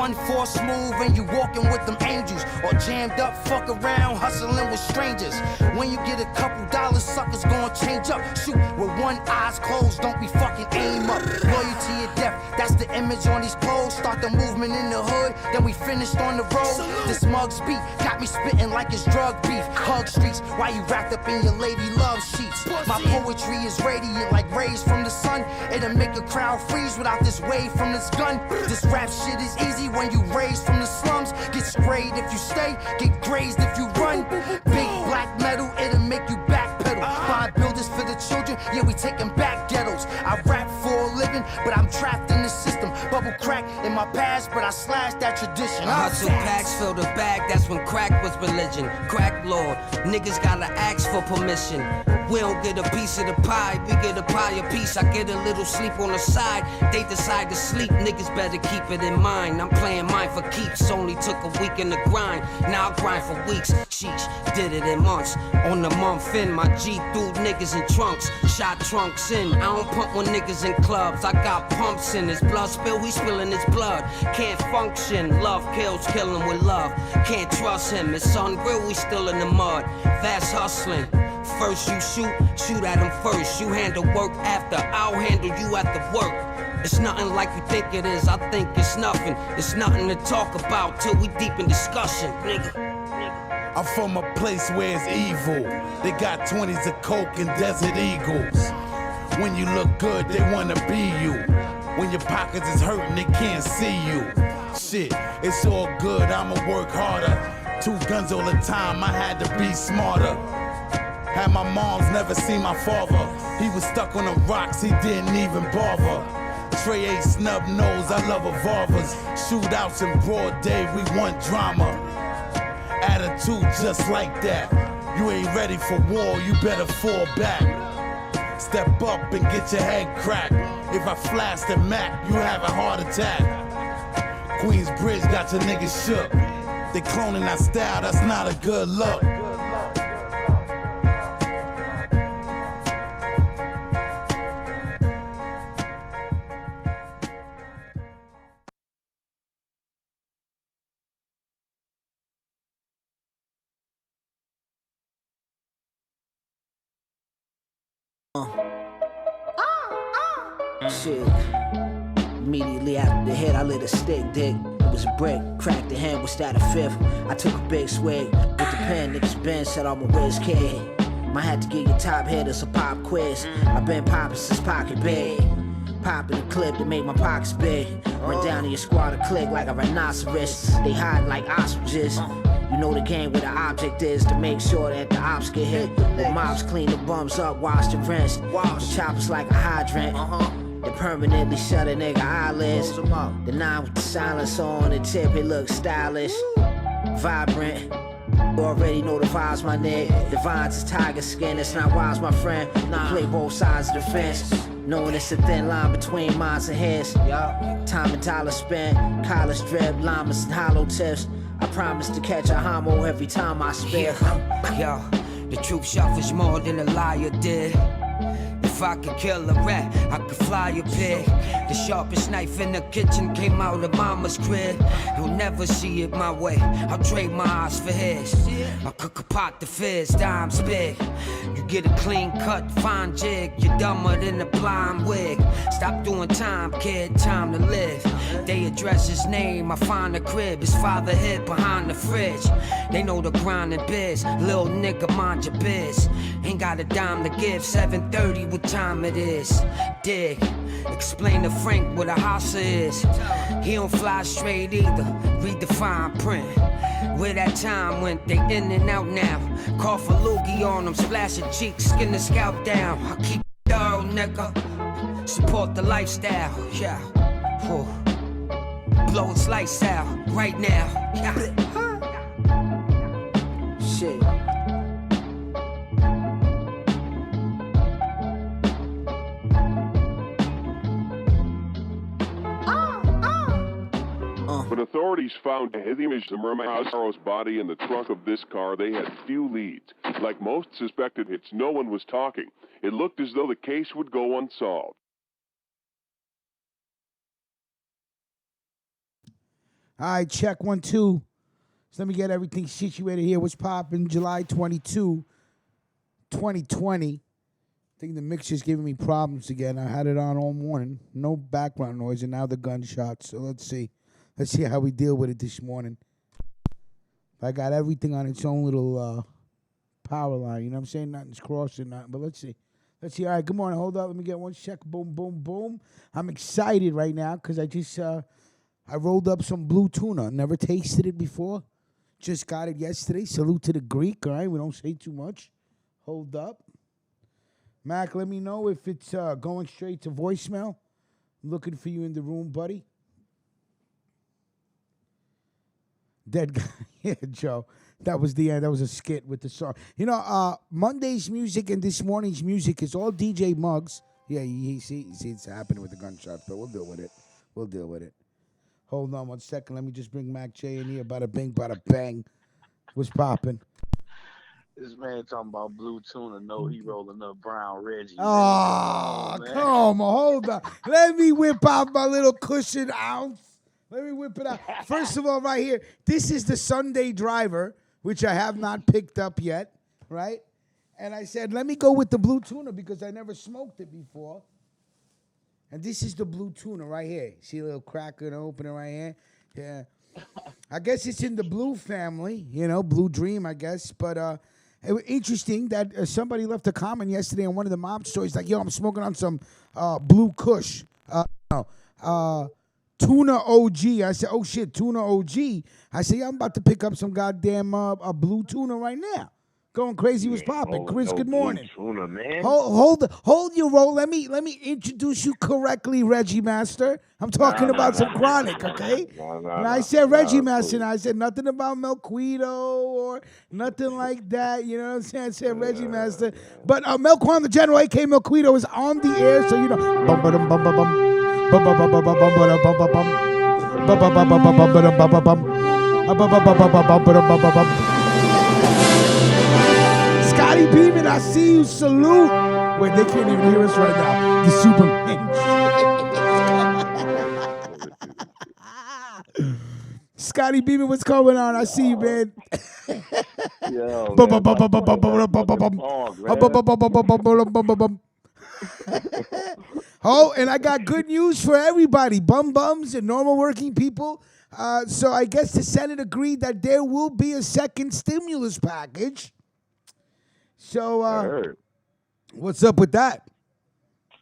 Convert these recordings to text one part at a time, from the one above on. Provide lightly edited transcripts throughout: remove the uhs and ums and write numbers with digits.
1-4 smooth and you walking with them angels, or jammed up, fuck around, hustling with strangers. When you get a couple dollars, suckers gon' change up. Shoot with one eye's closed, don't be fucking aim up. Loyalty or death, that's the image on these clothes. Start the movement in the hood, then we finished on the road. This mug's beat got me spitting like it's drug beef. Hug streets while you wrapped up in your lady love sheets. My poetry is radiant like rays from the sun. It'll make a crowd freeze without this wave from this gun. This rap shit is easy when you raised from the slums. Get sprayed if you stay, get grazed if you run. Big black metal, it'll make you backpedal. Find builders for the children, yeah, we taking back ghettos. I rap for a living, but I'm trapped in the system. Bubble crack in my past, but I slashed that tradition. Hustle packs, fill the bag, that's when crack was religion. Crack lord, niggas gotta ask for permission. We don't get a piece of the pie, we get a pie a piece. I get a little sleep on the side, they decide to sleep. Niggas better keep it in mind, I'm playing mine for keeps. Only took a week in the grind, now I grind for weeks. Sheesh, did it in months. On the month in, my G threw niggas in trunks, shot trunks in. I don't pump with niggas in clubs, I got pumps in. His blood spill, we spilling his blood. Can't function, love kills, kill him with love. Can't trust him, his son grill, we still in the mud. Fast hustling. First you shoot at him first. You handle work after, I'll handle you at the work. It's nothing like you think it is, I think it's nothing. It's nothing to talk about till we deep in discussion, nigga. I'm from a place where it's evil. They got 20s of coke and desert eagles. When you look good, they wanna be you. When your pockets is hurting, they can't see you. Shit, it's all good, I'ma work harder. 2 guns all the time, I had to be smarter. Had my moms never seen my father. He was stuck on the rocks, he didn't even bother. Trey ain't snub nose, I love revolvers. Shootouts in broad day, we want drama. Attitude just like that. You ain't ready for war, you better fall back. Step up and get your head cracked. If I flash the Mac, you have a heart attack. Queensbridge got your niggas shook. They cloning our style, that's not a good look. Shit. Immediately after the hit, I lit a stick dick. It was a brick, cracked the hand, was that a fifth. I took a big swig with the pen, niggas been said I'm a whiz kid. Might have to get your top hitters a pop quiz. I been poppin' since pocket big. Poppin' the clip to make my pockets big. Run down to your squad to click like a rhinoceros. They hide like ostriches. You know the game where the object is to make sure that the ops get hit. The mobs clean the bums up, wash the rinse. The choppers like a hydrant. They permanently shut a nigga eyelids. The 9 with the silence on the tip, it looks stylish, vibrant. You already know the vibes, my nigga. The vines is tiger skin, it's not wise, my friend. Play both sides of the fence, knowing it's a thin line between minds and heads. Time and dollar spent, college drip, llamas and hollow tips. I promise to catch a homo every time I spit. Yo, the truth suffers more than a liar did. If I could kill a rat, I could fly a pig. The sharpest knife in the kitchen came out of mama's crib. You'll never see it my way, I'll trade my eyes for his. I cook a pot the fizz, dimes big. You get a clean cut, fine jig. You're dumber than a blind wig. Stop doing time, kid, time to live. They address his name, I find a crib. His father hid behind the fridge. They know the grind and biz. Lil' nigga, mind your biz. Ain't got a dime to give, 7:30 what time it is. Dig, explain to Frank what a hossa is. He don't fly straight either, read the fine print. Where that time went, they in and out now. Cough a loogie on them, splash a cheek, skin the scalp down. I keep it thorough, nigga, support the lifestyle, yeah. Whew. Blow its lights out, right now, yeah. Shit. When authorities found his image of Maro's body in the trunk of this car, they had few leads. Like most suspected hits, no one was talking. It looked as though the case would go unsolved. All right, check 1, 2. So let me get everything situated here. What's popping? July 22, 2020. I think the mixer's giving me problems again. I had it on all morning. No background noise, and now the gunshots. So let's see. Let's see how we deal with it this morning. I got everything on its own little power line. You know what I'm saying? Nothing's crossing, nothing. But let's see. Let's see. All right, good morning. Hold up. Let me get one check. Boom, boom, boom. I'm excited right now because I just I rolled up some blue tuna. Never tasted it before. Just got it yesterday. Salute to the Greek, all right? We don't say too much. Hold up. Mac, let me know if it's going straight to voicemail. I'm looking for you in the room, buddy. Dead guy. Yeah, Joe. That was the end. That was a skit with the song. You know, Monday's music and this morning's music is all DJ Muggs. Yeah, you see it's happening with the gunshots, but we'll deal with it. We'll deal with it. Hold on 1 second. Let me just bring Mac J in here. Bada bing, bada bang. What's popping? This man talking about blue tuna. No, he rolling up brown Reggie. Oh, come on. Hold on. Let me whip out my little cushion ounce. Let me whip it out. First of all, right here, this is the Sunday driver, which I have not picked up yet, right? And I said, let me go with the blue tuna because I never smoked it before. And this is the blue tuna right here. See a little cracker and opener right here? Yeah. I guess it's in the blue family, you know, Blue Dream, I guess. But it was interesting that somebody left a comment yesterday on one of the mob stories like, yo, I'm smoking on some blue kush. Tuna OG. I said, oh, shit, tuna OG. I said, yeah, I'm about to pick up some goddamn blue tuna right now. Going crazy was popping. Chris, good morning. Tuna, man. Hold your roll. Let me introduce you correctly, Reggie Master. I'm talking about some chronic, okay? And I said Reggie Master, and I said nothing about Melquito or nothing like that. You know what I'm saying? I said Reggie Master. But Melquan the General, a.k.a. Melquito, is on the air, so you know. Bum ba dum bum ba bum. Bum ba bum ba bum bum ba bum ba bum. Bum ba bum ba bum bum ba bum bum. Bum ba bum ba bum bum bum. Scotty Beeman, I see you. Salute. Wait, they can't even hear us right now. The Superman. Scotty Beeman, what's going on? I see you, man. Yo, Oh, and I got good news for everybody, bums and normal working people. So I guess the Senate agreed that there will be a second stimulus package. So, I heard. What's up with that?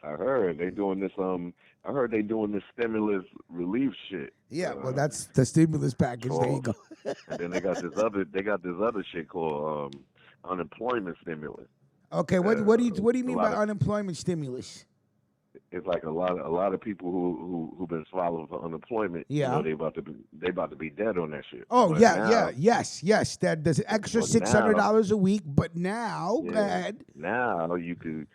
I heard they doing this. I heard they doing this stimulus relief shit. Yeah, well, that's the stimulus package. There you go. And then they got this other. They got this other shit called unemployment stimulus. Okay, what do you mean by unemployment stimulus? It's like a lot of people who've been swallowed for unemployment. Yeah, you know, they about to be dead on that shit. Oh but yeah, now, yes. There's an extra $600 a week, but now, yeah, go ahead. Now you can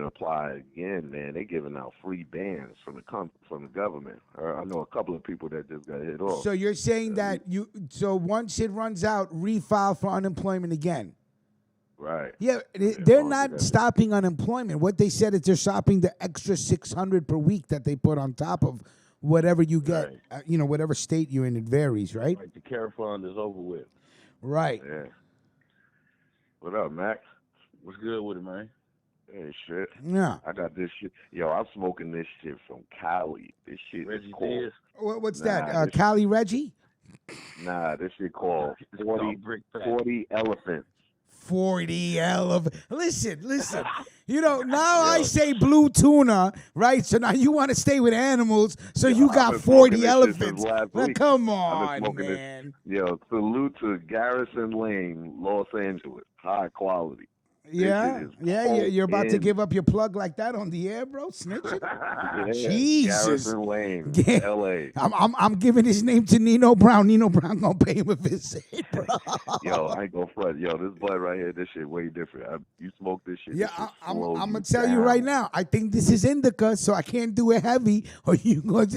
apply again, man. They giving out free bands from the government. I know a couple of people that just got hit off. So you're saying that so once it runs out, refile for unemployment again. Right. Yeah, they're not stopping unemployment. What they said is they're stopping the extra $600 per week that they put on top of whatever you get. Right. Whatever state you're in, it varies, right? Like the care fund is over with. Right. Yeah. What up, Max? What's good with it, man? Hey, shit. Yeah. I got this shit. Yo, I'm smoking this shit from Cali. This shit Reggie is called. What's that? Cali Reggie? Nah, this shit called 40 Elephants. 40 elephants. Listen. Now I say blue tuna, right? So now you want to stay with animals, so you got 40 elephants. Now, come on, man. Yo, salute to Garrison Lane, Los Angeles. High quality. Yeah, you're about to give up your plug like that on the air, bro? Snitching? Yeah, Jesus. Garrison Lane, L.A. I'm giving his name to Nino Brown. Nino Brown gonna pay him a visit, bro. Yo, I ain't gonna front. Yo, this bud right here, this shit way different. You smoke this shit. Yeah, I'm gonna tell you right now. I think this is indica, so I can't do it heavy, or you gonna,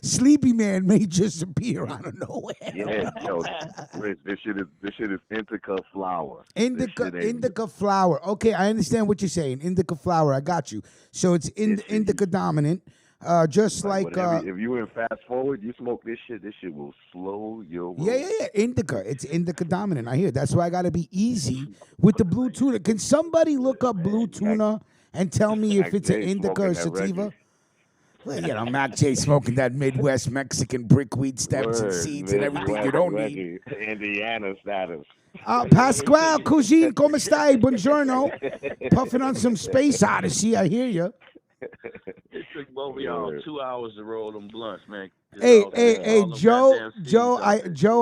Sleepy Man may just appear out of nowhere. Yeah, yo, this shit is indica flower. Indica flower. Okay, I understand what you're saying. Indica flower. I got you. So it's indica dominant. Just like if you in fast forward, you smoke this shit will slow your roll. yeah, indica. It's indica dominant. I hear. That's why I got to be easy with the blue tuna. Can somebody look up blue tuna and tell me if it's an indica or sativa? Well, you know, Mac J smoking that Midwest Mexican brickweed stems and seeds and everything you don't need. Indiana status. Pasquale, Cuisine, come stai? Buongiorno. Puffing on some Space Odyssey. I hear you. It took both of y'all 2 hours to roll them blunts, man. Hey, Joe,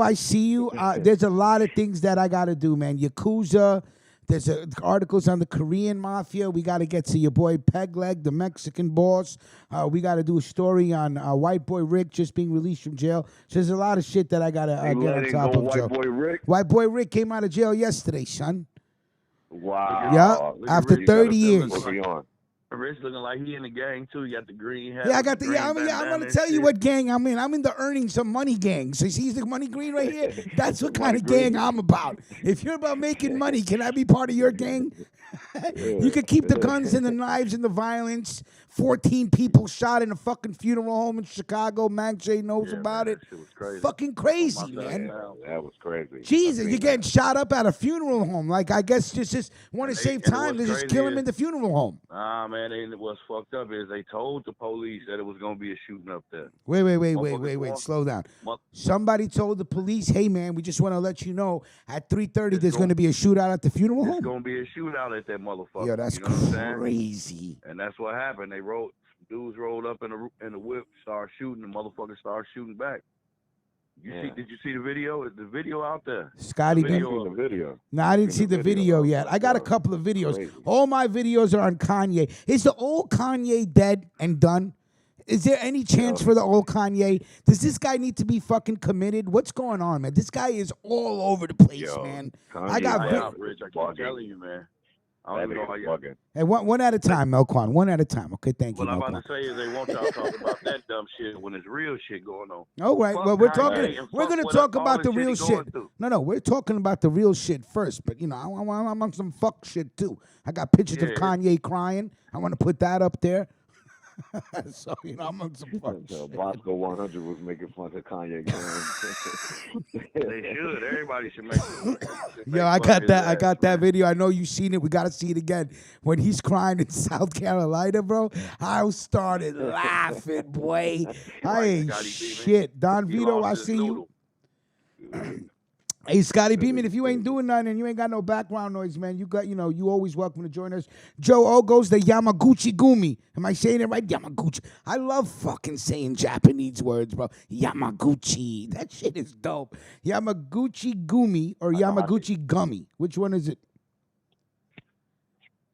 I see you. There's a lot of things that I got to do, man. Yakuza. There's articles on the Korean Mafia. We got to get to your boy Pegleg, the Mexican boss. We got to do a story on White Boy Rick just being released from jail. So there's a lot of shit that I got to get on top of, Joe. White Boy Rick? White Boy Rick came out of jail yesterday, son. Wow. Yeah, after 30 years. Rich looking like he in the gang too. You got the green hat. Yeah, I got the. Yeah, I'm gonna tell you what gang I'm in. I'm in the earning some money gang. So see the money green right here. That's what kind of gang I'm about. If you're about making money, can I be part of your gang? You can keep the guns and the knives and the violence. 14 people shot in a fucking funeral home in Chicago. Mac J knows about it. Shit was crazy. Fucking crazy, man. That was crazy. Jesus, you're getting shot up at a funeral home. Like, I guess just want to save time to just kill him in the funeral home. Man, what's fucked up is they told the police that it was going to be a shooting up there. Wait. Slow down. Somebody told the police, hey, man, we just want to let you know at 3:30 there's going to be a shootout at the funeral home. There's going to be a shootout at that motherfucker. Yo, that's crazy. And that's what happened. Dudes rolled up in the whip, started shooting, the motherfucker started shooting back. Did you see the video? Is the video out there? Scotty, the video. No, I didn't see the video yet. I got a couple of videos. Crazy. All my videos are on Kanye. Is the old Kanye dead and done? Is there any chance for the old Kanye? Does this guy need to be fucking committed? What's going on, man? This guy is all over the place, man. Kanye, I got Rich. I keep telling you, man. I don't know how you. Hey, one at a time, Melquan. One at a time. Okay, thank you. What I'm about to say is they want y'all talking about that dumb shit when there's real shit going on. All right. Well, we're going to talk about the real shit. No, we're talking about the real shit first. But, you know, I'm on some fuck shit, too. I got pictures of Kanye crying. I want to put that up there. So, you know, I'm on some fuck shit. Bosco 100 was making fun of Kanye. They should. Everybody should make it. Yo, I got that video. I know you've seen it. We got to see it again. When he's crying in South Carolina, bro, I started laughing, boy. I ain't shit. Don Vito, I see you. Hey, Scotty Beeman, if you ain't doing nothing and you ain't got no background noise, man, you always welcome to join us. Joe Ogo's the Yamaguchi Gumi. Am I saying it right? Yamaguchi. I love fucking saying Japanese words, bro. Yamaguchi. That shit is dope. Yamaguchi Gumi or Yamaguchi Gummy? Which one is it?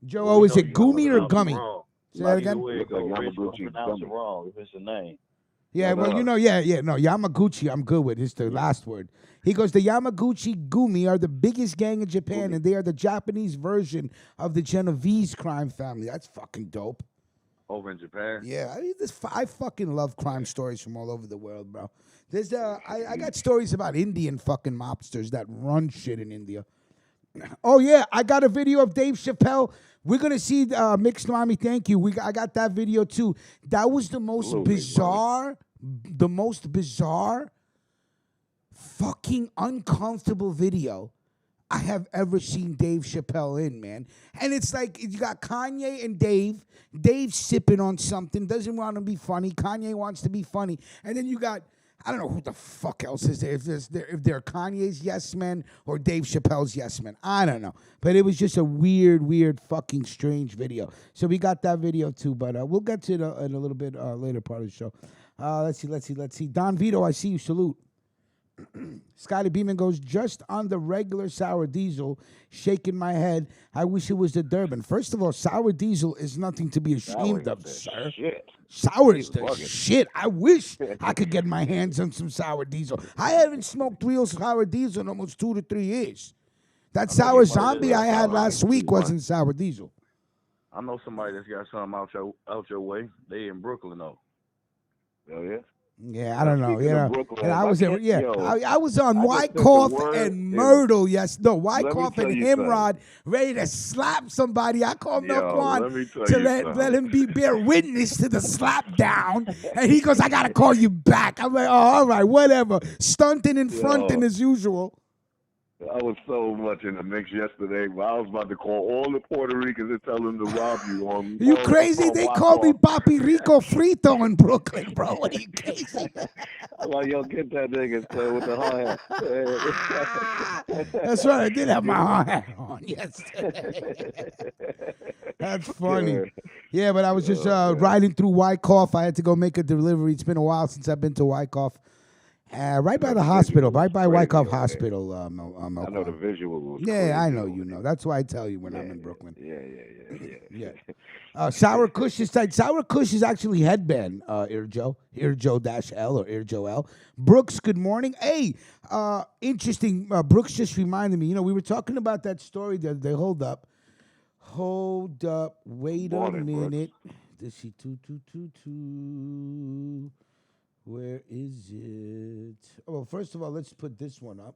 Joe O, is it Gumi or Gummy? Say that again? Pronounce it wrong if it's a name. Yeah, well, no, Yamaguchi, I'm good with. It's the last word. He goes, the Yamaguchi Gumi are the biggest gang in Japan, and they are the Japanese version of the Genovese crime family. That's fucking dope. Over in Japan? Yeah, I fucking love crime stories from all over the world, bro. There's I got stories about Indian fucking mobsters that run shit in India. Oh, yeah, I got a video of Dave Chappelle. We're going to see Mixed Mommy, thank you. I got that video, too. That was the most bizarre, fucking uncomfortable video I have ever seen Dave Chappelle in, man. And it's like you got Kanye and Dave. Dave sipping on something, doesn't want to be funny. Kanye wants to be funny. And then you got, I don't know who the fuck else is there. If they're Kanye's yes men or Dave Chappelle's yes men. I don't know. But it was just a weird fucking strange video. So we got that video too. But we'll get to it in a little bit later part of the show. Let's see. Don Vito, I see you. Salute. Scotty Beeman goes, just on the regular sour diesel, shaking my head. I wish it was the Durban. First of all, sour diesel is nothing to be ashamed of, sir. Shit. Sour is the shit. I wish I could get my hands on some sour diesel. I haven't smoked real sour diesel in almost 2 to 3 years. That sour zombie I had last week wasn't sour diesel. I know somebody that's got something out your way. They in Brooklyn, though. Oh, yeah? Yeah, I don't know. Speaking of Brooklyn, And I I was can't- yo, I was on I just White sent the Cough word and in- Myrtle. Yes, no, White Let me Cough tell and you Himrod, ready to slap somebody. I called Yo, Melquan let me tell to you let something. him bear witness to the slap down, and he goes, "I gotta call you back." I'm like, "Oh, all right, whatever." Stunting and fronting Yo. as usual. I was so much in the mix yesterday, but I was about to call all the Puerto Ricans and tell them to rob you on. You on- crazy? on They White call me Cough. Papi Rico Frito in Brooklyn, bro. What are you crazy? I'm like, yo, get that nigga son, with the hard hat. That's right. I did have my hard hat on yesterday. That's funny. Yeah, but I was just riding through Wyckoff. I had to go make a delivery. It's been a while since I've been to Wyckoff. Right by the hospital, right by Wyckoff Hospital. I know the visual was Yeah, crazy I know over you there. know. That's why I tell you when I'm in Brooklyn. Yeah. Sour Kush is tight. Sour Kush is actually headband, Irjo-L or Irjo-L. Brooks, good morning. Hey, interesting. Brooks just reminded me, we were talking about that story the other day. Hold up. Wait Morning, a minute. Brooks. This is 2. Where is it? Oh, well, first of all, let's put this one up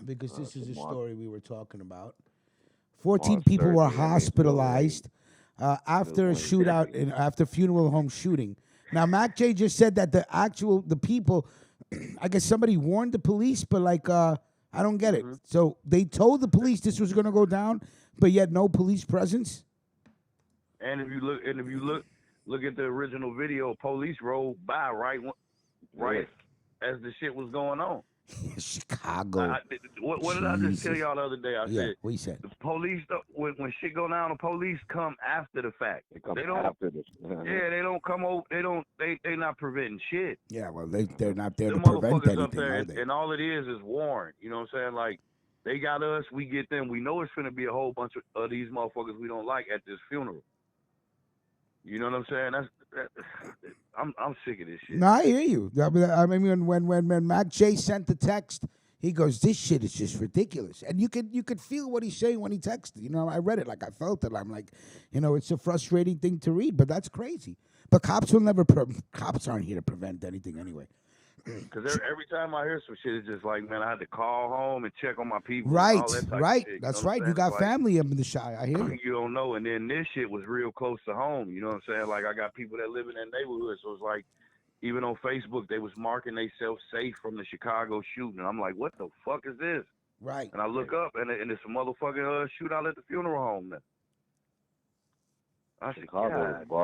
because this is a story we were talking about. 14 people were hospitalized after a shootout and after funeral home shooting. Now, Mac J just said that the people, I guess somebody warned the police, but I don't get it. So they told the police this was going to go down, but yet no police presence. And if you look at the original video, police rolled by right as the shit was going on. Chicago. What did I just tell y'all the other day? I said, what you said? The police, when shit go down, the police come after the fact. They don't after this. Yeah, they don't come over. They not preventing shit. Yeah, well, they're not there The to prevent motherfuckers anything, up there, are they? and all it is warrant. You know what I'm saying? Like, they got us, we get them. We know it's going to be a whole bunch of these motherfuckers we don't like at this funeral. You know what I'm saying? I'm sick of this shit. No, I hear you. I mean, when Mac J sent the text, he goes, "This shit is just ridiculous," and you could feel what he's saying when he texted. I read it like I felt it. I'm like, it's a frustrating thing to read, but that's crazy. But cops will never. Cops aren't here to prevent anything anyway. Because every time I hear some shit, it's just like, man, I had to call home and check on my people. Right, and all that type right. Of shit, That's you know right. what You I'm got saying? family up in the shy. I hear you. You don't know. And then this shit was real close to home. You know what I'm saying? Like, I got people that live in that neighborhood. So it's like, even on Facebook, they was marking themselves safe from the Chicago shooting. And I'm like, what the fuck is this? Right. And I look up, and it's a motherfucking shootout at the funeral home now. I said, God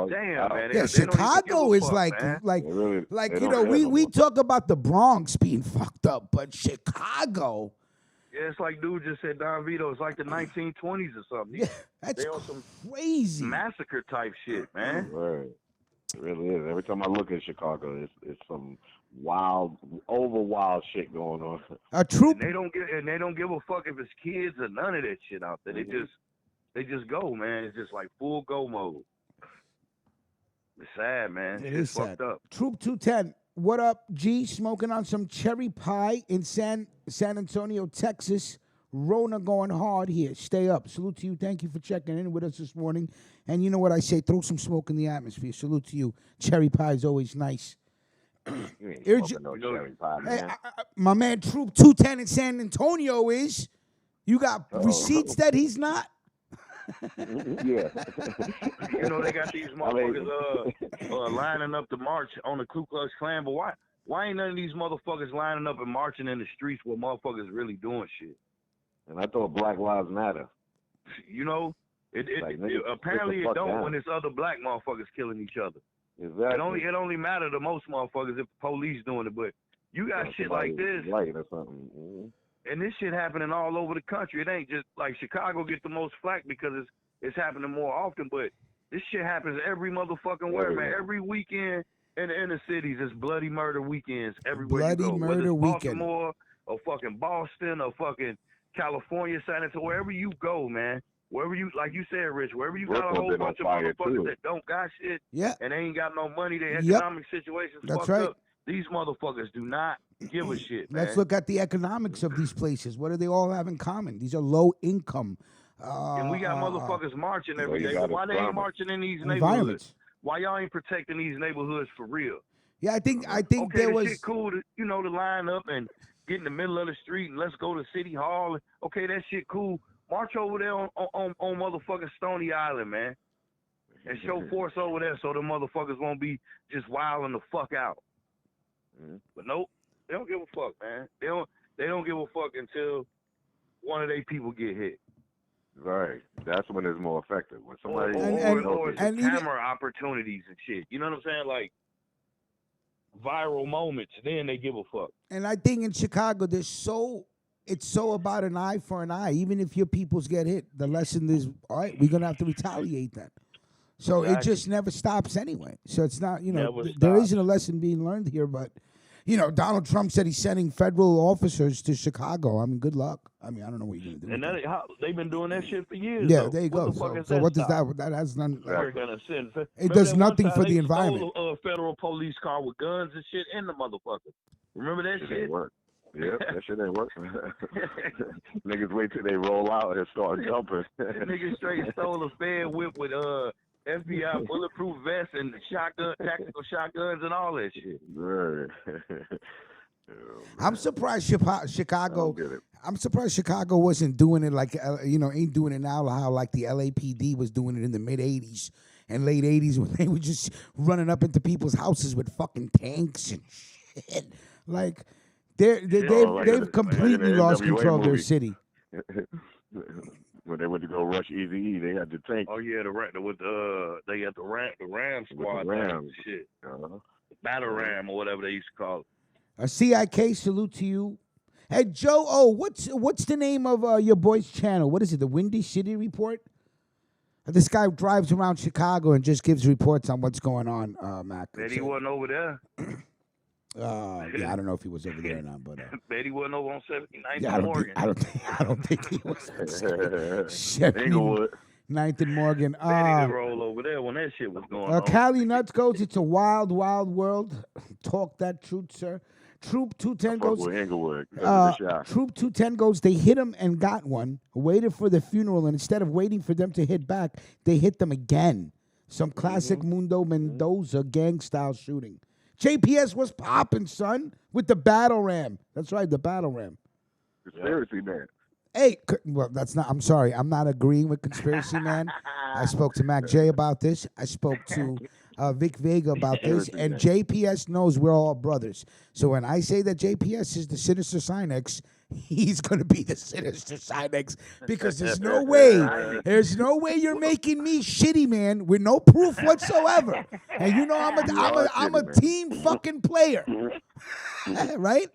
damn, man. Yeah, Chicago is like we talk about the Bronx being fucked up, but Chicago. Yeah, it's like dude just said, Don Vito, it's like the 1920s or something. Yeah, that's they on some crazy massacre type shit, man. Right. It really is. Every time I look at Chicago, it's some wild shit going on. A troop. And they don't give a fuck if it's kids or none of that shit out there. They just go, man. It's just like full go mode. It's sad, man. It's fucked up. Troop 210, what up, G? Smoking on some cherry pie in San Antonio, Texas. Rona going hard here. Stay up. Salute to you. Thank you for checking in with us this morning. And you know what I say? Throw some smoke in the atmosphere. Salute to you. Cherry pie is always nice. You ain't smoking no cherry pie, man. Hey, my man Troop 210 in San Antonio is. You got receipts that he's not? Yeah. They got these motherfuckers lining up to march on the Ku Klux Klan, but why ain't none of these motherfuckers lining up and marching in the streets where motherfuckers really doing shit? And I thought Black Lives Matter. Apparently it don't when it's other black motherfuckers killing each other. Exactly. It only matter to most motherfuckers if the police doing it, but you got shit like this. Light or something. Mm-hmm. And this shit happening all over the country. It ain't just like Chicago get the most flack because it's happening more often, but this shit happens every motherfucking where, man. Every weekend in the inner cities, it's bloody murder weekends everywhere bloody you go. Murder Whether it's weekend. Baltimore or fucking Boston or fucking California, San Antonio, wherever you go, man. Wherever you, like you said, Rich, wherever you got a whole bunch of motherfuckers that don't got shit and they ain't got no money, their economic situation's fucked up. These motherfuckers do not give a shit, man. Let's look at the economics of these places. What do they all have in common? These are low income. And we got motherfuckers marching every day. Why they ain't marching in these neighborhoods? Why y'all ain't protecting these neighborhoods for real? Yeah, I think okay, there was shit cool to to line up and get in the middle of the street and let's go to City Hall. Okay, that shit cool. March over there on motherfucking Stony Island, man, and show force over there so the motherfuckers won't be just wilding the fuck out. But nope, they don't give a fuck, man. They don't give a fuck until one of their people get hit. Right. That's when it's more effective. When somebody or it's camera opportunities and shit. You know what I'm saying? Like viral moments, then they give a fuck. And I think in Chicago, it's so about an eye for an eye. Even if your peoples get hit, the lesson is, all right, we're gonna have to retaliate then. So it just never stops anyway. So it's not, there isn't a lesson being learned here, but Donald Trump said he's sending federal officers to Chicago. I mean, good luck. I mean, I don't know what you're going to do. And they've been doing that shit for years. Yeah, though. there you go. So what does that has none? We're gonna send. It does nothing for the environment. Stole a federal police car with guns and shit in the motherfucker. Remember that shit? Didn't work. Yep, that shit ain't working. Niggas wait till they roll out and start jumping. Niggas straight stole a Fed whip with FBI bulletproof vests and tactical shotguns and all that shit. Right. I'm surprised Chicago. I'm surprised Chicago wasn't doing it like ain't doing it now how like the LAPD was doing it in the mid '80s and late '80s when they were just running up into people's houses with fucking tanks and shit. Like they've completely lost control of their city. When they went to go rush Eazy-E, they had the tank. Oh yeah, they had the Ram squad. Rams. Shit. Battle Ram or whatever they used to call it. A CIK salute to you. Hey Joe, what's the name of your boy's channel? What is it? The Windy City Report? This guy drives around Chicago and just gives reports on what's going on, Mac. Betty wasn't over there. Yeah, I don't know if he was over there or not, but Betty wasn't over on 79th and Morgan. I don't think he was on 79th and Morgan. Betty could roll over there when that shit was going on. Cali Nuts goes, it's a wild, wild world. Talk that truth, sir. Troop 210 goes. Troop 210 goes. They hit him and got one. Waited for the funeral, and instead of waiting for them to hit back, they hit them again. Some classic Mundo Mendoza gang style shooting. JPS was popping, son, with the battle ram. That's right, the battle ram. Conspiracy man. Hey, well, that's not. I'm sorry, I'm not agreeing with conspiracy man. I spoke to Mac J about this. I spoke to Vic Vega about this, and JPS knows we're all brothers. So when I say that JPS is the sinister Sinex, he's going to be the sinister Sinex because there's no way you're making me shitty, man, with no proof whatsoever. And you know I'm a team fucking player. Right?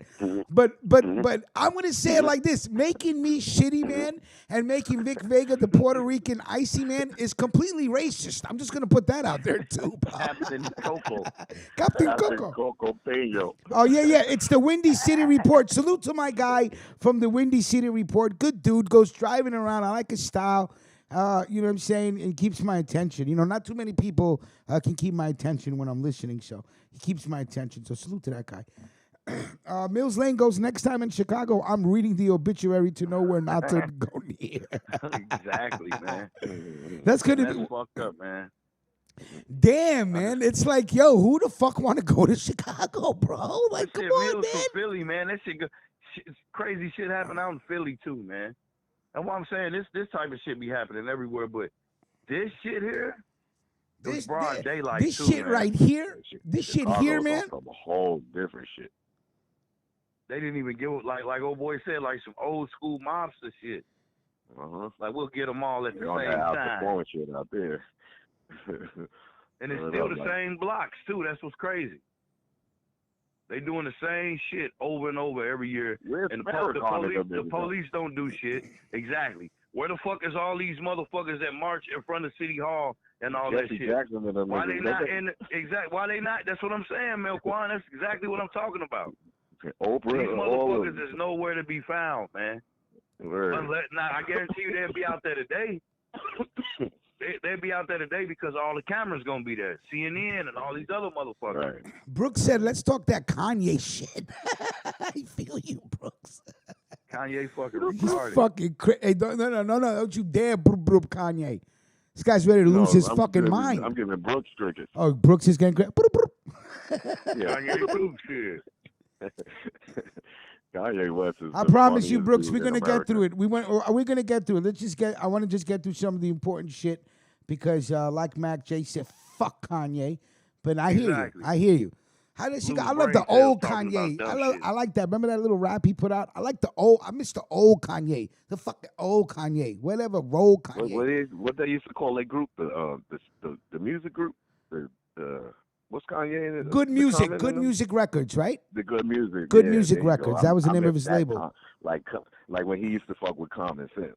But I'm gonna say it like this: making me shitty, man, and making Vic Vega the Puerto Rican icy man is completely racist. I'm just gonna put that out there too, Captain Coco. Captain Coco. Coco Peño. Oh yeah. It's the Windy City Report. Salute to my guy from the Windy City Report. Good dude, goes driving around. I like his style. You know what I'm saying? And keeps my attention. You know, not too many people can keep my attention when I'm listening, so he keeps my attention. So salute to that guy. Mills Lane goes, next time in Chicago, I'm reading the obituary to know where not to go near. Exactly, man. That's fucked up, man. Damn, man. It's like, yo, who the fuck want to go to Chicago, bro? Like, come on, Mills man. from Philly, man. That shit, crazy shit happen out in Philly, too, man. That's why I'm saying this type of shit be happening everywhere, but this shit here, this broad daylight, this too, shit man. right here, this shit here, man. Some whole different shit. They didn't even give it, like old boy said, like some old school mobster shit. Like we'll get them all at the same time. Shit out there. And it's still the same blocks too. That's what's crazy. They doing the same shit over and over every year. And the police don't do shit. Exactly. Where the fuck is all these motherfuckers that march in front of City Hall and all that shit? Why they not in why they not? That's what I'm saying, Melquan. That's exactly what I'm talking about. These motherfuckers is nowhere to be found, man. Now, I guarantee you they'll be out there today. They'll be out there today because all the cameras gonna be there. CNN and all these other motherfuckers. Right. Brooks said, let's talk that Kanye shit. I feel you, Brooks. Kanye fucking retarded. Fucking hey, no, don't you dare Kanye. This guy's ready to lose his fucking mind. I'm giving Brooks crickets. Oh, Brooks is getting crazy. Kanye too, shit. Kanye West is. I promise you, Brooks, we're gonna get through it. We're gonna get through it. Let's just get. I want to just get through some of the important shit because, like Mac J said, fuck Kanye. But I hear you. I hear you. How does she? I love the old Kanye. I like that. Remember that little rap he put out? I like the old. I miss the old Kanye. The fucking old Kanye. Whatever, roll Kanye. What they used to call that group? The music group. What's Kanye in it? Good Music Records, right? The Good Music. Good Music Records. That was the name of his label. Like when he used to fuck with Common Sense.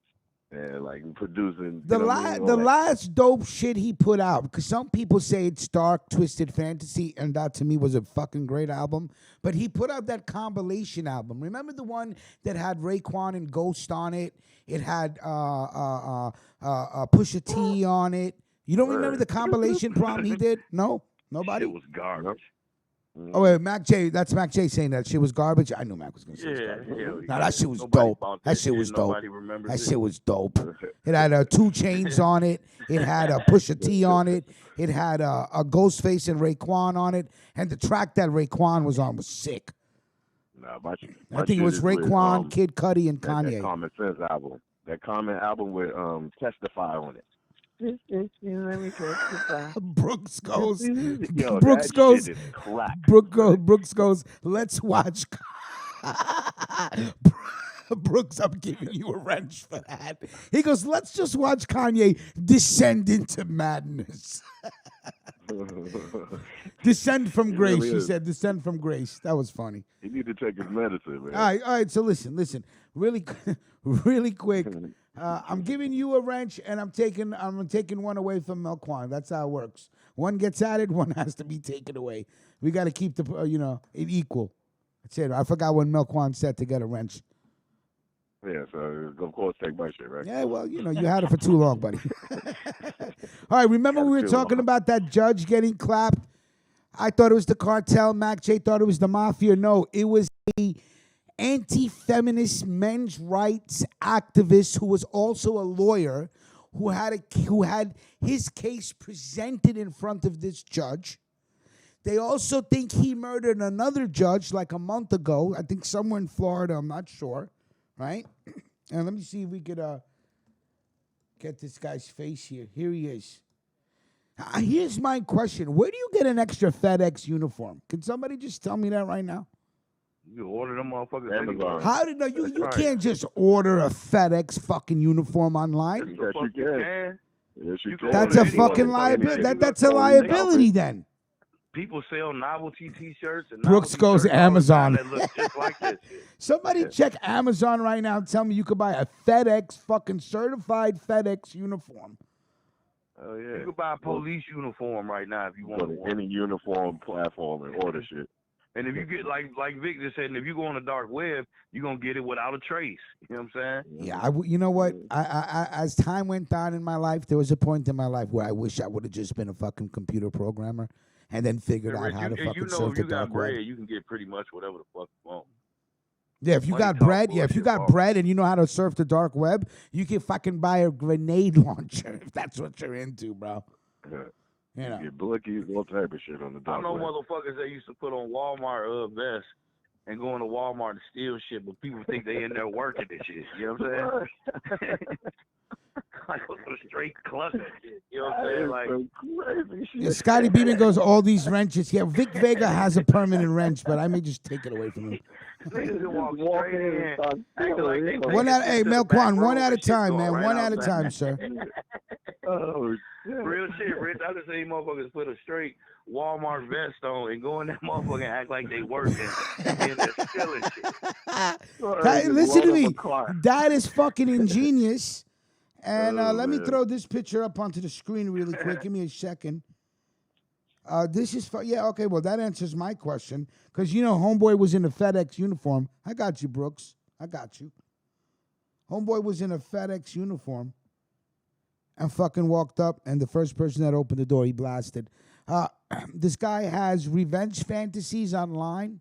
And like producing the last dope shit he put out, because some people say it's dark, twisted fantasy, and that to me was a fucking great album. But he put out that compilation album. Remember the one that had Raekwon and Ghost on it? It had Pusha T on it. You don't remember the compilation prom he did? No, nobody. It was garbage. Oh wait, Mac J. That's Mac J saying that shit was garbage. I knew Mac was gonna say it was garbage. Nah, that shit was dope. That shit was dope. That shit was dope. It had 2 Chainz on it. It had a Pusha T on it. It had a Ghostface and Raekwon on it. And the track that Raekwon was on was sick. Nah, I think it was Raekwon, Kid Cudi, and Kanye. That Common Sense album. That Common album with Testify on it. Let me testify. Brooks goes. Yo, Brooks goes. Let's watch. Brooks, I'm giving you a wrench for that. He goes, let's just watch Kanye descend into madness. Descend from grace. He said, descend from grace. That was funny. He need to take his medicine, man. All right. So listen. Really quick. I'm giving you a wrench, and I'm taking one away from Melquan. That's how it works. One gets added, one has to be taken away. We got to keep the it equal. That's it. I forgot when Melquan said to get a wrench. Yeah, so of course take my shit, right? Yeah, well, you had it for too long, buddy. All right, remember we were talking about that judge getting clapped? I thought it was the cartel. Mac J thought it was the mafia. No, it was a anti-feminist men's rights activist who was also a lawyer who had his case presented in front of this judge. They also think he murdered another judge like a month ago. I think somewhere in Florida. I'm not sure. Right? And let me see if we could get this guy's face here. Here he is. Here's my question. Where do you get an extra FedEx uniform? Can somebody just tell me that right now? You order them motherfuckers Amazon. How did you can't just order a FedEx fucking uniform online? Yes, you can. Yes, you can. That's a fucking liability. That's a liability then. People sell novelty T-shirts. And Brooks goes to Amazon. That look just like this shit. Somebody check Amazon right now and tell me you could buy a FedEx fucking certified FedEx uniform. Oh yeah. You could buy a police uniform right now if you want to. Any uniform platform and order shit. And if you get like Vic just said, if you go on the dark web, you're gonna get it without a trace. You know what I'm saying? Yeah, you know what? I as time went on in my life, there was a point in my life where I wish I would have just been a fucking computer programmer and then figured out how to fucking surf the dark web. You can get pretty much whatever the fuck you want. Yeah, if you got bread, bread and you know how to surf the dark web, you can fucking buy a grenade launcher if that's what you're into, bro. Yeah. You know. Get blickies, all type of shit on the dark I know web. motherfuckers that used to put on Walmart vests and go into Walmart to steal shit, but people think they in there working and shit. You know what I'm saying? Like a straight cluster shit. You know what I'm saying? Like crazy shit. Yeah, Scotty Beeman goes, all these wrenches. Yeah, Vic Vega has a permanent wrench, but I may just take it away from him. Hey, Melquan, one at a time, man. One at a time, sir. Oh, real shit, Rich. I just seen motherfuckers put a straight Walmart vest on and go in that motherfucker and act like they working and they're stealing shit. Listen to me. That is fucking ingenious. And let me throw this picture up onto the screen really quick. Give me a second. This is okay. Well, that answers my question because Homeboy was in a FedEx uniform. I got you, Brooks. I got you. Homeboy was in a FedEx uniform and fucking walked up, and the first person that opened the door, he blasted. This guy has revenge fantasies online,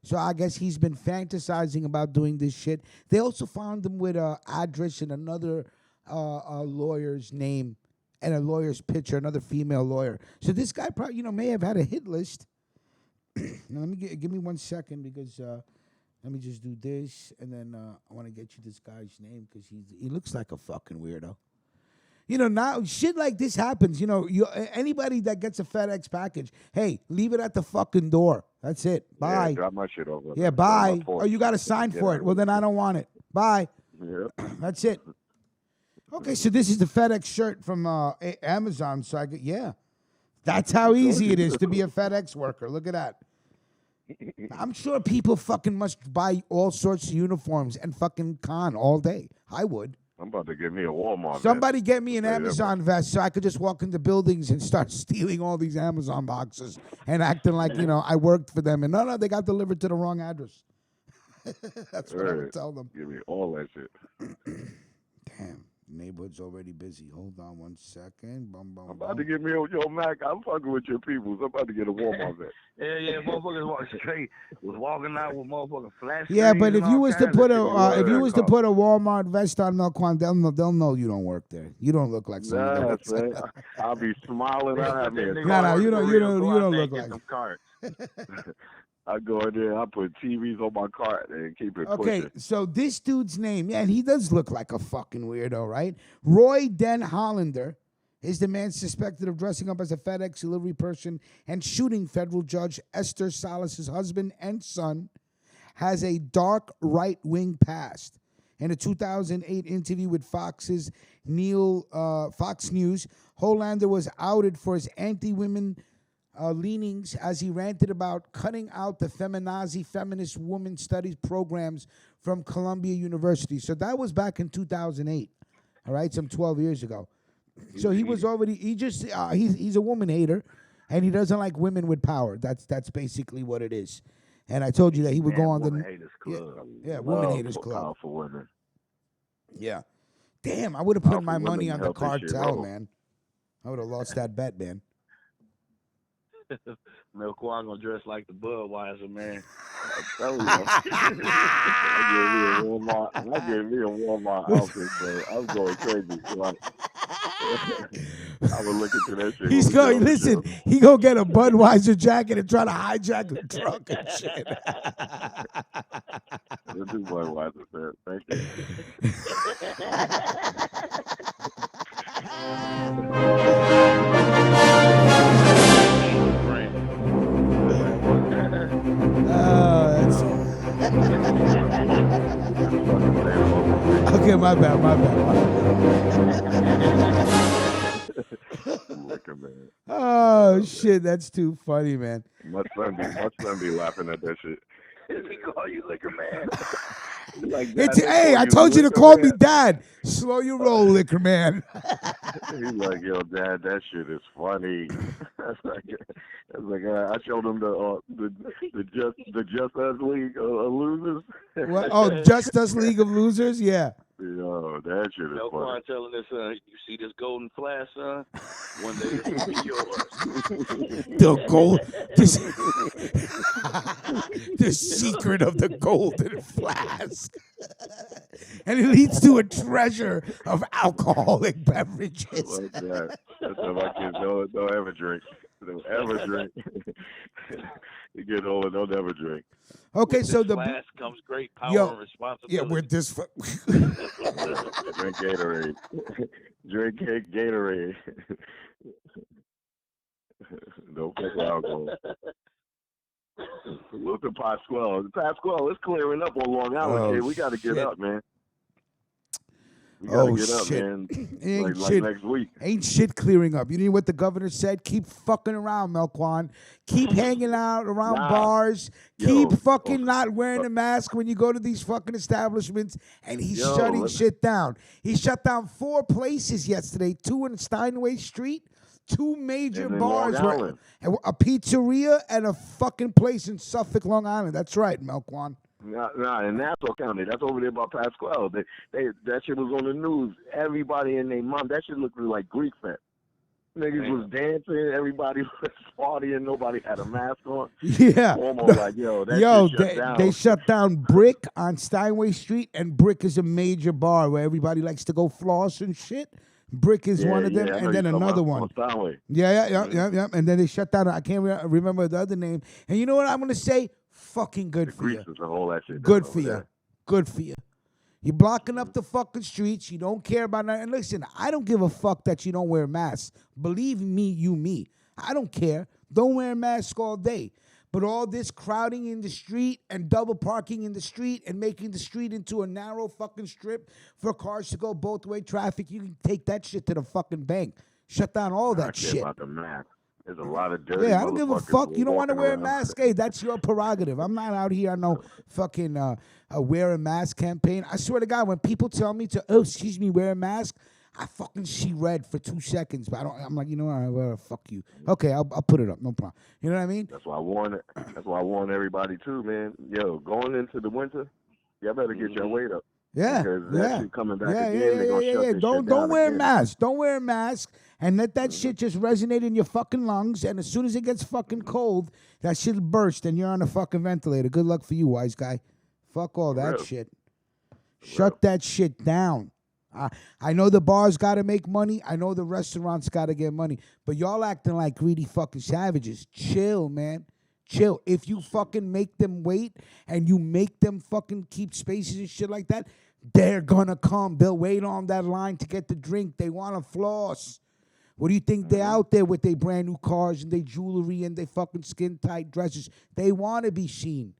so I guess he's been fantasizing about doing this shit. They also found him with an address and another lawyer's name and a lawyer's picture, another female lawyer. So this guy probably, may have had a hit list, Now give me 1 second because let me just do this, and then I want to get you this guy's name because he looks like a fucking weirdo. Now shit like this happens. Anybody that gets a FedEx package, hey, leave it at the fucking door. That's it. Bye. Yeah, drop my shit over. Yeah, bye. Oh, you got to sign for it. Well, then I don't want it. Bye. Yeah. That's it. Okay, so this is the FedEx shirt from Amazon. So that's how easy it is to be a FedEx worker. Look at that. I'm sure people fucking must buy all sorts of uniforms and fucking con all day. I would. I'm about to get me a Walmart. Somebody get me an Amazon vest so I could just walk into buildings and start stealing all these Amazon boxes and acting like, I worked for them. And no, they got delivered to the wrong address. That's what I would tell them. Give me all that shit. Damn. Neighborhood's already busy. Hold on 1 second. I'm about to get me a Mac. I'm fucking with your people. I'm about to get a Walmart vest. Yeah, motherfuckers was walking out with motherfucking flash. Yeah, but if you was to put a Walmart vest on, Melquan, they'll know you don't work there. You don't look like someone that works there. I'll be smiling. I'll have me a No, you don't look like. Some cards. I go in there, I put TVs on my cart and keep it Okay, pushing. so this dude's name, and he does look like a fucking weirdo, right? Roy Den Hollander is the man suspected of dressing up as a FedEx delivery person and shooting federal judge Esther Salas's husband and son. Has a dark right-wing past. In a 2008 interview with Fox News, Hollander was outed for his anti-women leanings as he ranted about cutting out the feminazi feminist woman studies programs from Columbia University. So that was back in 2008, all right, some 12 years ago. So he was already, he's a woman hater, and he doesn't like women with power. That's basically what it is. And I told you that he would go on Woman Haters Club. Yeah, Women Haters Club. Powerful women. Yeah. Damn, I would have put my money on the cartel, man. I would have lost that bet, man. Melquan gonna dress like the Budweiser man. I gave me a Walmart outfit, bro. I was going crazy. I was looking to that shit. He's going, listen, he gonna get a Budweiser jacket and try to hijack the truck and shit. This is Budweiser, man. Thank you. Okay, my bad. Oh shit, that's too funny, man. My son be laughing at that shit. He call you liquor man. Like, hey, I told you to call me Dad. Slow your roll, liquor man. He's like, yo, Dad, that shit is funny. I showed him the Just Us League of Losers. What? Oh, Just Us League of Losers? Yeah. Yo, that shit is funny. Telling his son, you see this golden flash, son? One day it's gonna be yours. The gold. The secret of the golden flask. And it leads to a treasure of alcoholic beverages. Like that. That's what my kids don't ever drink. Don't ever drink. You get older, don't ever drink. Okay, with so this the flask comes great power and responsibility. Yeah, with this. Drink Gatorade. Drink Gatorade. Don't pick alcohol. Look at Pasquale. Pasquale, it's clearing up on Long Island, kid. We got to get up, man. We gotta get up, man. Ain't like shit, next week. Ain't shit clearing up. You know what the governor said? Keep fucking around, Melquan. Keep hanging out around bars. Keep fucking not wearing a mask when you go to these fucking establishments. And he's shutting shit down. He shut down 4 places yesterday. 2 in Steinway Street. 2 major bars. A pizzeria and a fucking place in Suffolk, Long Island. That's right, Melquan. Nah, in Nassau County. That's over there by Pasquale. That shit was on the news. Everybody and their mom. That shit looked like Greek fest. Niggas was dancing. Everybody was partying. Nobody had a mask on. Yeah. Almost like, they shut down Brick on Steinway Street, and Brick is a major bar where everybody likes to go floss and shit. Brick is one of them, and then another one. Yeah. And then they shut down. I can't remember the other name. And you know what I'm gonna say? Fucking good for you. Good for you. Good for you. You're blocking up the fucking streets. You don't care about nothing. And listen, I don't give a fuck that you don't wear masks. Believe me. I don't care. Don't wear a mask all day. But all this crowding in the street and double parking in the street and making the street into a narrow fucking strip for cars to go both way traffic, you can take that shit to the fucking bank. Shut down all that shit. About the mask. There's a lot of dirty. Yeah, I don't give a fuck. You don't want to wear a mask? Hey, that's your prerogative. I'm not out here on no fucking wear a mask campaign. I swear to God, when people tell me to, excuse me, wear a mask, I fucking see red for 2 seconds. But I'm like, you know what? Fuck you. Okay, I'll put it up. No problem. You know what I mean? That's why I warn everybody too, man. Yo, going into the winter, y'all better get your weight up. Yeah, because that shit coming back again. They're gonna shut this shit down don't wear a again. mask. Don't wear a mask. And let that shit just resonate in your fucking lungs. And as soon as it gets fucking cold, that shit'll burst and you're on a fucking ventilator. Good luck for you, wise guy. Fuck all that shit. Shut that shit down. I know the bars got to make money. I know the restaurants got to get money. But y'all acting like greedy fucking savages. Chill, man. Chill. If you fucking make them wait and you make them fucking keep spaces and shit like that, they're gonna come. They'll wait on that line to get the drink. They want to floss. What do you think they're out there with their brand new cars and their jewelry and their fucking skin-tight dresses? They want to be seen.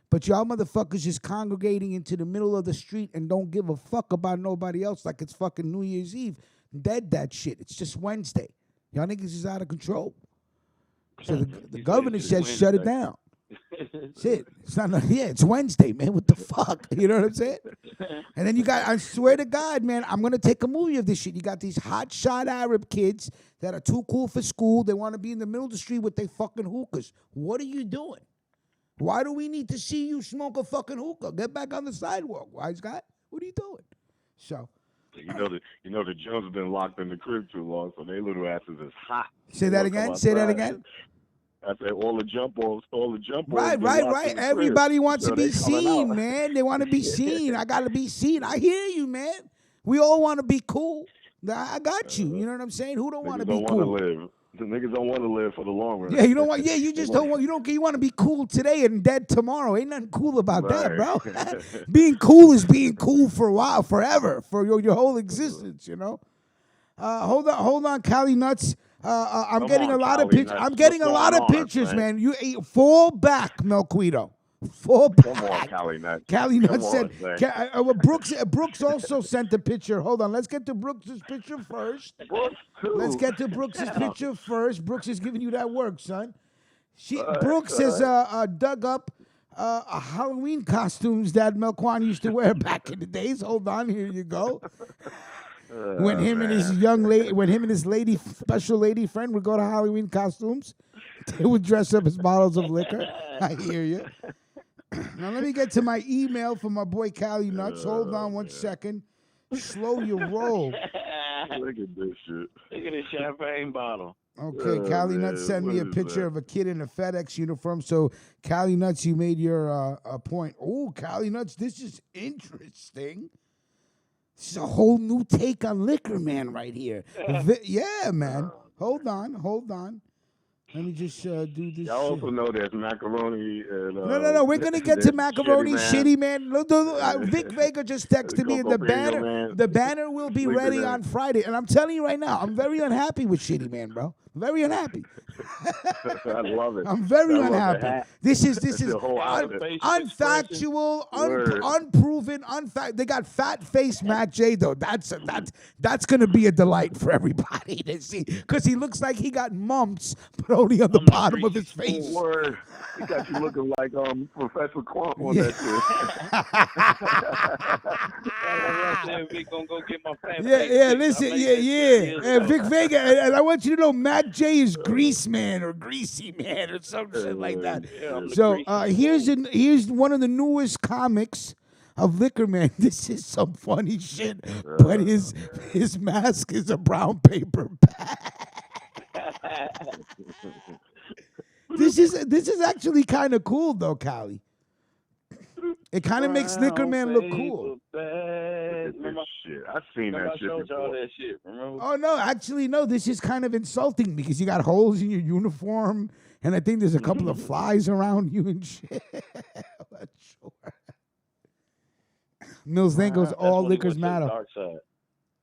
But y'all motherfuckers just congregating into the middle of the street and don't give a fuck about nobody else like it's fucking New Year's Eve. Dead that shit. It's just Wednesday. Y'all niggas is out of control. So the governor said shut it down. Shit. It's not. It's Wednesday, man. What the fuck? You know what I'm saying? And then you got, I swear to God, man, I'm going to take a movie of this shit. You got these hotshot Arab kids that are too cool for school. They want to be in the middle of the street with their fucking hookahs. What are you doing? Why do we need to see you smoke a fucking hookah? Get back on the sidewalk, wise guy. What are you doing? So. You know the Jones have been locked in the crib too long, so they little asses is hot. Say that again. Say that again. I said all the jump balls. Right. Everybody wants to be seen, man. They want to be seen. I got to be seen. I hear you, man. We all want to be cool. I got you. You know what I'm saying? Who don't want to be cool? The niggas don't want to live for the long run. Yeah, you know what? Yeah, you just don't want. You want to be cool today and dead tomorrow. Ain't nothing cool about that, bro. Being cool is being cool for a while, forever, for your whole existence. You know. Hold on, Cali Nuts. I'm getting a lot of pictures. I'm getting a lot of pictures, man. You fall back, Melquito. Fall back. Come on, Cali Nuts. Cali Nuts said. Brooks also sent the picture. Hold on. Let's get to Brooks's picture first. Let's get to Brooks's picture first. Brooks is giving you that work, son. Brooks has dug up Halloween costumes that Melquan used to wear back in the days. Hold on. Here you go. When him and his special lady friend would go to Halloween costumes, they would dress up as bottles of liquor. I hear you. Now let me get to my email from my boy Cali Nuts. Hold on one second. Slow your roll. Look at this shit. Look at this champagne bottle. Okay, Cali Nuts sent me a picture of a kid in a FedEx uniform. So Cali Nuts, you made your point. Oh, Cali Nuts, this is interesting. This is a whole new take on Liquor Man right here. Yeah, man. Hold on. Let me just do this. Y'all also know there's macaroni. And, no. We're gonna get to macaroni, Shitty Man. Look, Vic Vega just texted me, and the banner will be ready on Friday. And I'm telling you right now, I'm very unhappy with Shitty Man, bro. Very unhappy. I love it. I'm very unhappy. This is unfactual, unproven, They got fat face Mac J though. That's gonna be a delight for everybody to see because he looks like he got mumps, but only on the bottom of his face. Word. He got you looking like Professor Crump on that shit. Listen, And Vic Vega, and I want you to know Mac J is Grease Man or Greasy Man or some shit like that. So here's one of the newest comics of Liquor Man. This is some funny shit, but his mask is a brown paper bag. This is actually kind of cool though, Cali. It kind of makes Liquor Man look cool. This shit. I seen that shit before. Y'all that shit, remember? Oh no, actually no. This is kind of insulting because you got holes in your uniform, and I think there's a couple of flies around you and shit. But sure. Mills then goes, all liquors matter. Dark side.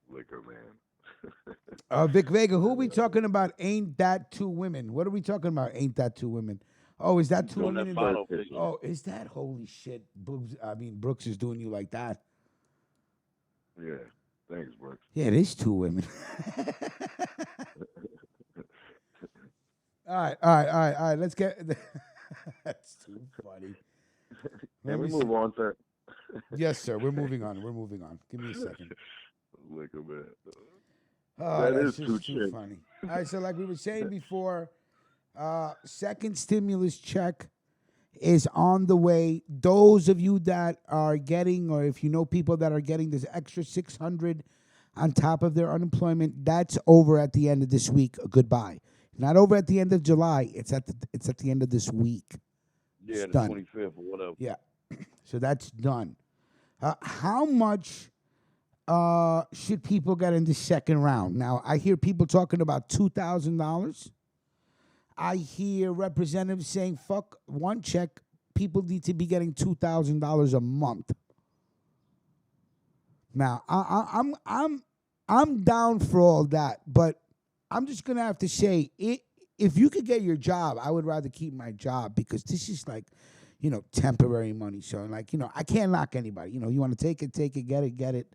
Liquor, man. Vic Vega, who are we talking about? Ain't that two women? What are we talking about? Ain't that two women? Oh, is that two women? Oh, is that holy shit? Brooks is doing you like that. Yeah, thanks, Brooks. Yeah, it is two women. All right. Let's get. That's too funny. Can we move on, sir? Yes, sir. We're moving on. Give me a second. Liquor, man. Oh, that that's is just too funny. All right, so like we were saying before, second stimulus check is on the way. Those of you that are getting, or if you know people that are getting this extra $600 on top of their unemployment, that's over at the end of this week. Goodbye. Not over at the end of July. It's at the end of this week. Yeah, it's the done. 25th or whatever. Yeah. So that's done. How much should people get in the second round? Now, I hear people talking about $2,000. I hear representatives saying, fuck one check. People need to be getting $2,000 a month. Now, I'm down for all that, but I'm just going to have to say, if you could get your job, I would rather keep my job because this is like, temporary money. So, like, I can't knock anybody. You want to take it, get it.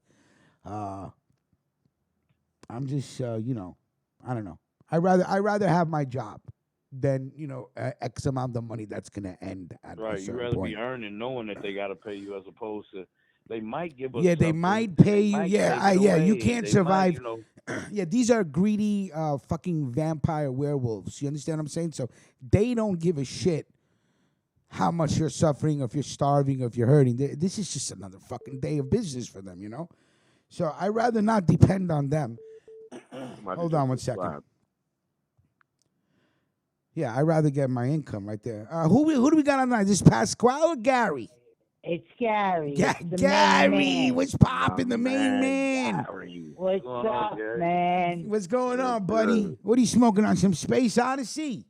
I'm just, I don't know. I rather have my job than, X amount of money that's going to end at a certain You'd rather point. be earning knowing that they got to pay you as opposed to they might give us. Yeah, they might pay you. Yeah, you can't survive. Yeah, these are greedy fucking vampire werewolves. You understand what I'm saying? So they don't give a shit how much you're suffering, or if you're starving, or if you're hurting. This is just another fucking day of business for them, So I'd rather not depend on them. Hold on one second. Yeah, I'd rather get my income right there. Who do we got on line? Is this Pasquale or Gary? It's Gary. Gary, what's poppin', the main man? Gary. What's up, man? What's going on, buddy? What are you smoking on? Some Space Odyssey?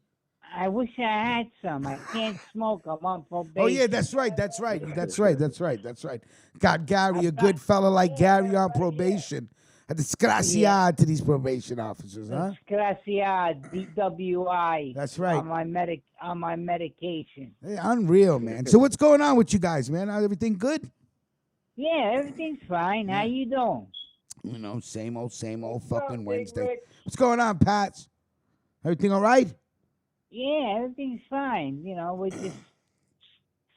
I wish I had some. I can't smoke. I'm on probation. Oh, yeah, that's right. Got Gary, a good fella like Gary on probation. A desgraciado to these probation officers, huh? Desgraciado, DWI. That's right. On my medication. Hey, unreal, man. So what's going on with you guys, man? Everything good? Yeah, everything's fine. How you doing? Same old fucking Wednesday. What's going on, Pats? Everything all right? Yeah, everything's fine. We're just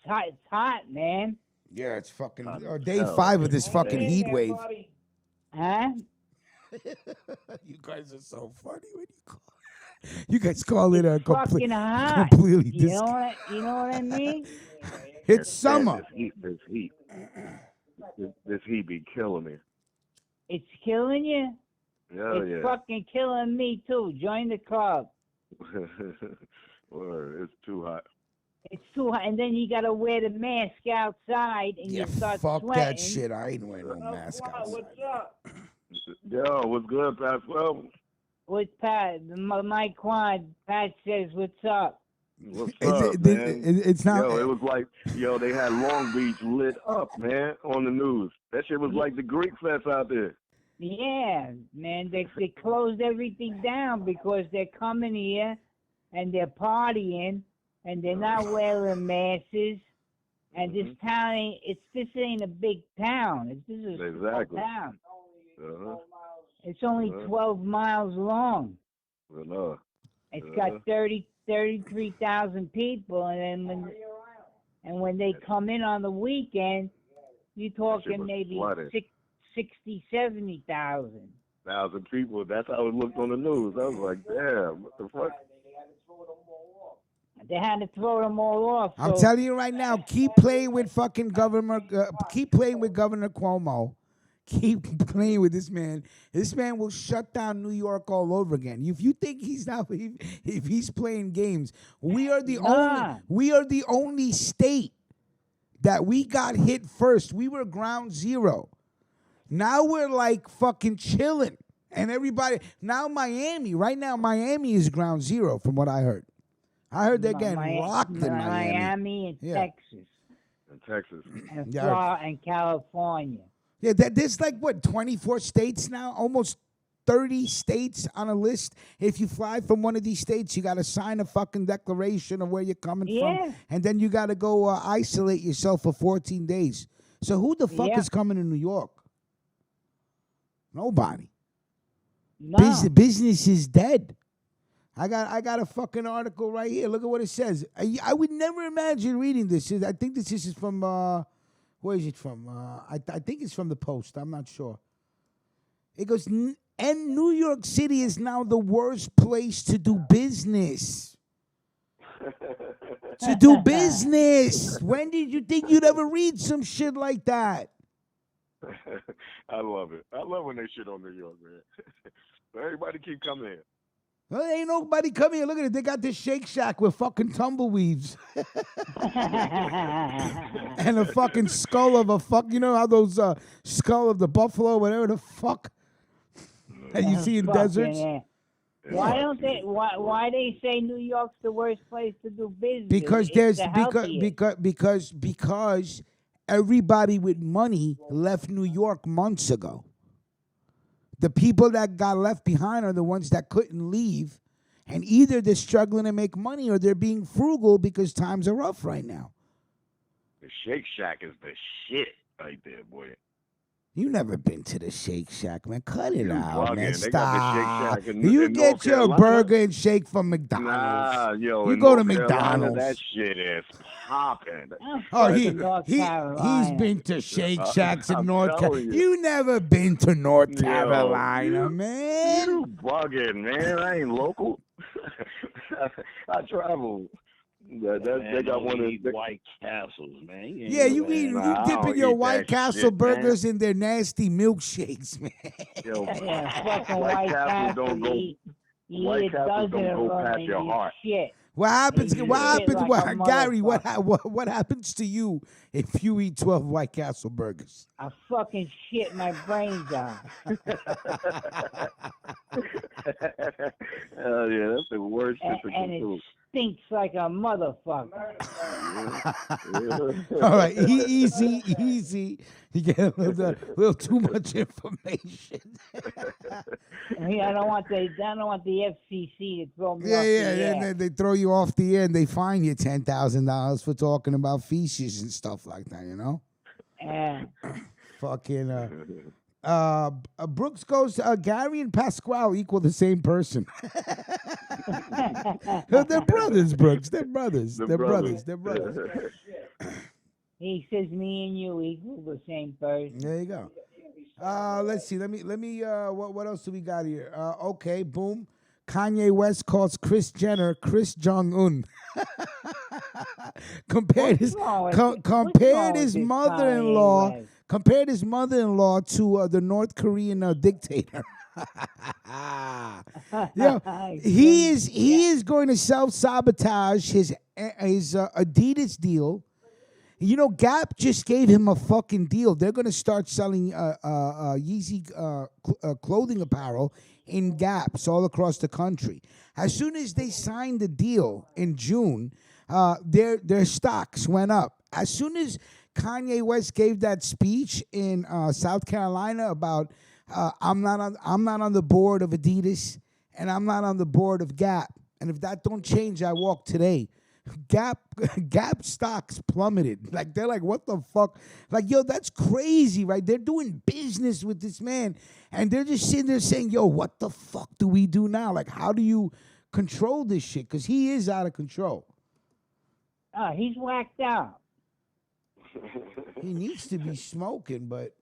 it's hot, man. Yeah, it's fucking day 5 of this fucking heat wave. Huh? You guys are so funny when you call. You guys call it a fucking hot. completely. You know what I mean? It's summer. This heat be killing me. It's killing you. It's fucking killing me too. Join the club. Word, it's too hot. It's too hot, and then you gotta wear the mask outside, and you start fuck sweating. that shit. I ain't wearing no mask outside. What's up? Yo, what's good, Pasquale? What's Pat? Mike Quan. Pat says, "What's up?" What's up, man? It's not. It was like, they had Long Beach lit up, man, on the news. That shit was like the Greek fest out there. Yeah, man. They closed everything down because they're coming here and they're partying and they're not wearing masks. And this town this ain't a big town. This is a small town. It's only 12 miles long. It's got 33,000 people, and then when they come in on the weekend, you're talking maybe 60, 70,000. 1,000 people. That's how it looked on the news. I was like, damn, what the fuck? They had to throw them all off. I'm telling you right now, keep playing with fucking Governor Cuomo. Keep playing with this man. This man will shut down New York all over again. If you think he's not, if he's playing games, we are the only state that we got hit first. We were ground zero. Now we're like fucking chilling. And everybody, now Miami is ground zero from what I heard. I heard they're getting rocked in Miami. Miami and Texas. In Texas. And Florida and California. Yeah, there's like, 24 states now? Almost 30 states on a list. If you fly from one of these states, you got to sign a fucking declaration of where you're coming from. And then you got to go isolate yourself for 14 days. So who the fuck is coming to New York? Nobody. No. Business is dead. I got a fucking article right here. Look at what it says. I would never imagine reading this. I think this is from, where is it from? I think it's from the Post. I'm not sure. It goes, and New York City is now the worst place to do business. To do business. When did you think you'd ever read some shit like that? I love it. I love when they shit on New York, man. Everybody keep coming here. Well, ain't nobody coming here. Look at it. They got this Shake Shack with fucking tumbleweeds. And a fucking skull of a fuck. You know how those skull of the buffalo, whatever the fuck that you see in deserts? Why don't they? Why they say New York's the worst place to do business? Because because everybody with money left New York months ago. The people that got left behind are the ones that couldn't leave, and either they're struggling to make money or they're being frugal because times are rough right now. The Shake Shack is the shit right there, boy. You never been to the Shake Shack, man. Cut it out, bugging. Man. They got the Shake Stop. Shack in You North get your Carolina. burger and shake from McDonald's. Nah, yo, you in go to North Carolina, McDonald's. that shit is popping. Oh, he's been to Shake Shacks in North Carolina. You never been to North Carolina, man. You bugging, man. I ain't local. I travel. They got one of the White Castles, man. Yeah, you dipping your White Castle burgers in their nasty milkshakes, man. Yo, White Castle don't go. White Castle don't go past your heart. Shit. What happens? Like Gary? What happens to you if you eat 12 White Castle burgers? I fucking shit my brains out. Oh yeah, that's the worst shit to and do. It stinks like a motherfucker. All right, easy. You get a little too much information. I don't want the FCC to throw me off the air. Then they throw you off the air and they fine you $10,000 for talking about feces and stuff like that. You know. Fucking. Brooks goes. Gary and Pasquale equal the same person. They're brothers, Brooks. They're brothers. They're brothers. He says me and you equal the same person. There you go. Let's see. Let me. What else do we got here? Okay. Boom. Kanye West calls Kris Jenner Chris Jong-un. compared his mother-in-law. Compared his mother-in-law to the North Korean dictator. He is going to self-sabotage his Adidas deal. You know, Gap just gave him a fucking deal. They're going to start selling Yeezy clothing apparel in Gaps all across the country. As soon as they signed the deal in June, their stocks went up. As soon as Kanye West gave that speech in South Carolina about I'm not on the board of Adidas and I'm not on the board of Gap, and if that don't change, I walk today. Gap stocks plummeted. Like, they're like, what the fuck? Like, yo, that's crazy, right? They're doing business with this man, and they're just sitting there saying, yo, what the fuck do we do now? Like, how do you control this shit? Because he is out of control. He's whacked out. He needs to be smoking, but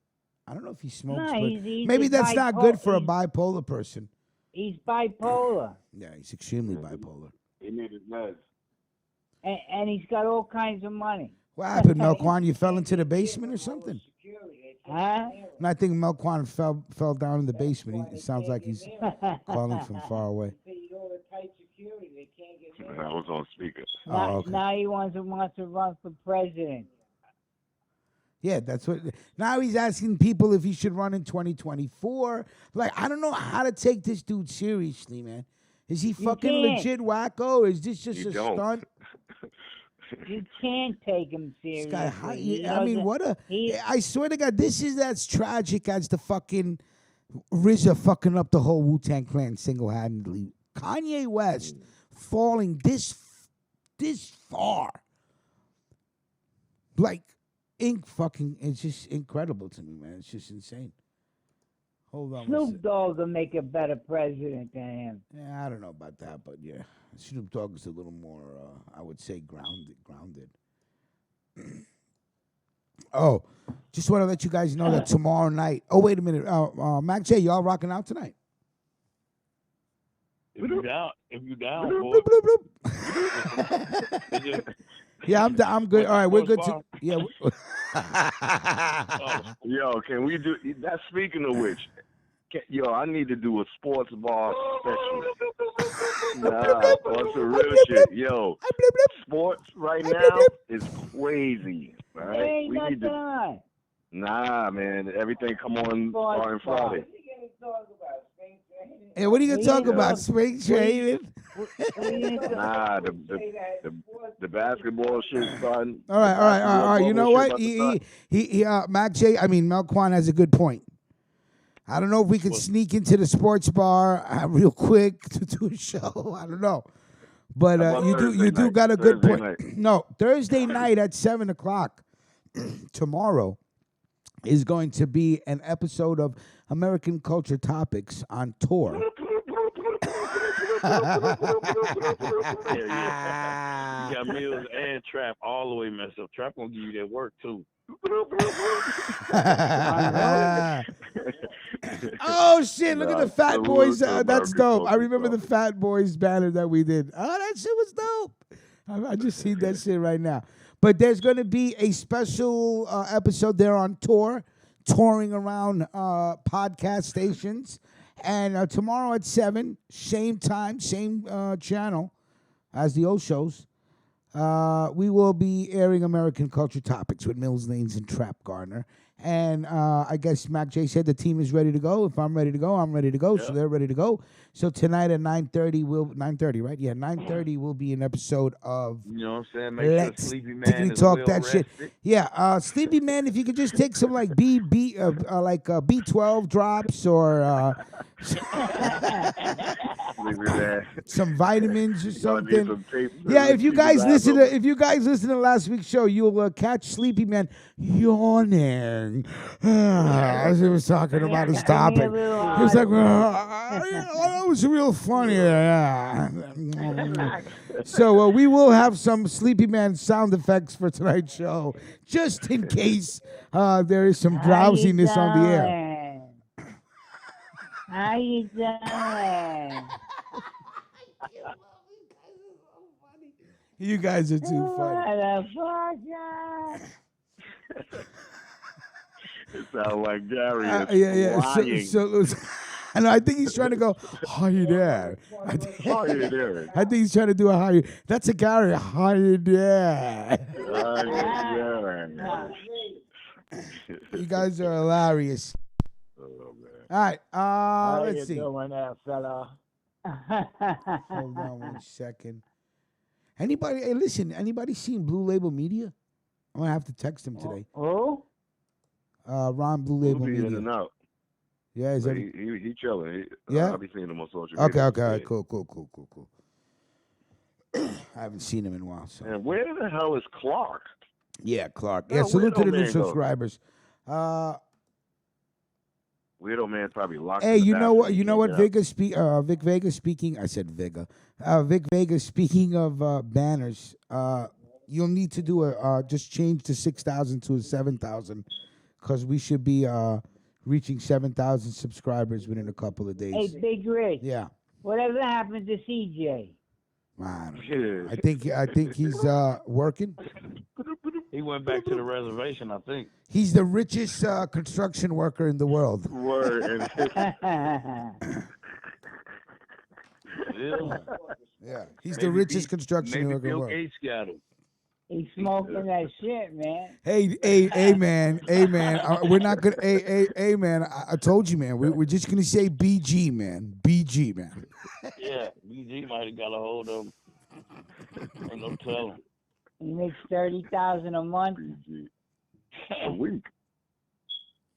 I don't know if he smokes. No, he's maybe that's not good for a bipolar person. He's bipolar. Yeah, he's extremely bipolar. He needs his meds. And he's got all kinds of money. What happened, Melquan? You fell into the basement or something? Huh? And I think Melquan fell down in the basement. It sounds like he's calling from far away. I was on speaker. Now he wants to run for president. Yeah, that's what. Now he's asking people if he should run in 2024. Like, I don't know how to take this dude seriously, man. Is he fucking legit wacko? Or is this just a stunt? You can't take him seriously. This guy, I mean, what a... I swear to God, this is as tragic as the fucking RZA fucking up the whole Wu-Tang Clan single-handedly. Kanye West falling this far. Like, it's just incredible to me, man. It's just insane. Hold on. Snoop Dogg will make a better president than him. Yeah, I don't know about that, but yeah. Snoop Dogg is a little more, I would say, grounded. Oh, just want to let you guys know that tomorrow night. Oh, wait a minute. Mac J, y'all rocking out tonight? If you down, bloop, bloop, bloop. Yeah, I'm good. All right, we're good to. Yeah. Yo, can we do that? Speaking of which, I need to do a sports bar special. Nah, that's the real shit. Yo, sports right now is crazy. All right, ain't nothing on. Nah, man, everything come on starting Friday. Hey, what are you gonna talk about? Spring training? Nah, the basketball shit starting. All right. You know what? Mac J. I mean, Melquan has a good point. I don't know if we could sneak into the sports bar real quick to do a show. I don't know, but you do got a good point. Night. No, Thursday night at 7:00 tomorrow is going to be an episode of American Culture Topics on tour. You got Mills and Trap all the way messed up. Trap gonna give you that work too. Oh shit! Look at the Fat Boys. That's dope. I remember the Fat Boys banner that we did. Oh, that shit was dope. I just seen that shit right now. But there's going to be a special episode there on tour, touring around podcast stations. And tomorrow at 7, same time, same channel as the old shows, we will be airing American Culture Topics with Mills, Lanes, and Trap Gardner. And I guess Mac J said the team is ready to go. If I'm ready to go, I'm ready to go. Yeah. So they're ready to go. So tonight at 9:30, right? Yeah, 9:30 will be an episode of. You know what I'm saying? Make sure Sleepy Man is talk well that rested. Shit. Yeah, Sleepy Man. If you could just take some like B12 drops or some vitamins or something. Yeah, if you guys listen to last week's show, you'll catch Sleepy Man yawning. As he was talking about his topic, he was like, "That was real funny." Yeah. So we will have some Sleepy Man sound effects for tonight's show, just in case there is some drowsiness on the air. How you doing? You guys are too funny. It sounds like Gary is and I think he's trying to go, "How you there?" I think he's trying to do a "How you." That's a Gary. "How you there?" You guys are hilarious. Oh, man. All right, let's see. How you doing there, fella? Hold on 1 second. Anybody? Hey, listen. Anybody seen Blue Label Media? I'm gonna have to text him today. Oh? Ron Blue Label Media. In and out. Yeah, is he chilling. Yeah, I'll be seeing him on social media. Okay, all right, cool. I haven't seen him in a while. So. And where the hell is Clark? Yeah, Clark. Yeah, salute to the new subscribers. Weirdo Man probably locked. Hey, you know what? You know what? Vic Vega speaking. I said Vega. Vic Vega speaking of banners. You'll need to do just change the 6,000 to 7,000, because we should be reaching 7,000 subscribers within a couple of days. Hey, Big Rich. Yeah. Whatever happened to CJ? Man, I think he's working. He went back to the reservation, I think. He's the richest construction worker in the world. Word. Yeah, he's the richest construction worker in the world. Bill Gates got him. He's smoking that shit, man. Hey, man. We're not gonna. Hey, man. I told you, man. We're just gonna say BG, man. BG, man. Yeah, BG might have got a hold of him. Ain't no telling. He makes $30,000 a month. BG. A week.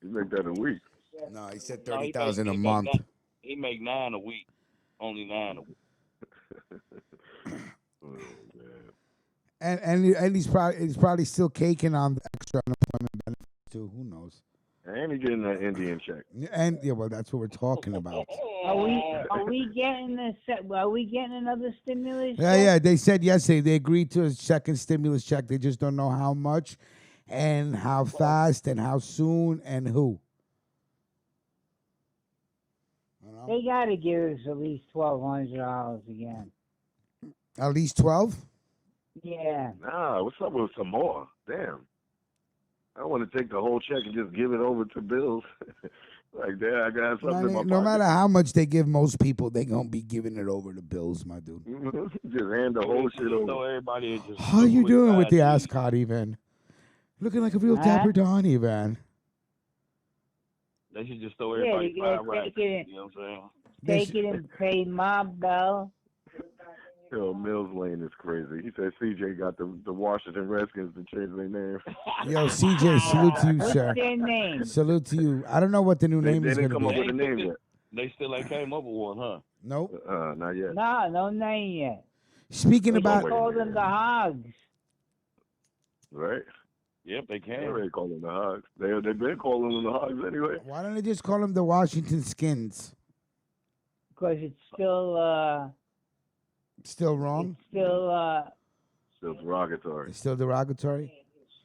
You make that a week. No, he said 30,000 a month. He make 9 a week. Only 9 a week. Oh, and he's probably still caking on the extra unemployment benefits too. Who knows? And he getting that Indian check. And yeah, well, that's what we're talking about. Are we getting another stimulus? Yeah. They said yesterday they agreed to a second stimulus check. They just don't know how much, and how fast, and how soon, and who. They got to give us at least $1,200 again. At least 12? Yeah. Nah, what's up with some more? Damn. I want to take the whole check and just give it over to bills. Like, there, I got something in my pocket. No matter how much they give most people, they going to be giving it over to bills, my dude. Just hand the whole shit over. How you doing with the ascot, Evan? Looking like a real dapper Don, Evan. They should just throw everybody $5 racks. You know what I'm saying? Take it and pay my bill. Yo, Mills Lane is crazy. He said CJ got the Washington Redskins to change their name. Yo, CJ, salute to you, sir. What's their name? Salute to you. I don't know what the new name is going to be. They didn't come up with a name yet. They still ain't came up with one, huh? Nope. Not yet. No name yet. Speaking about... They call them the Hogs. Right. Yep, they can. They already call them the Hogs. They've been calling them the Hogs anyway. Why don't they just call them the Washington Skins? Because it's still... Still wrong? Still derogatory. It's still derogatory?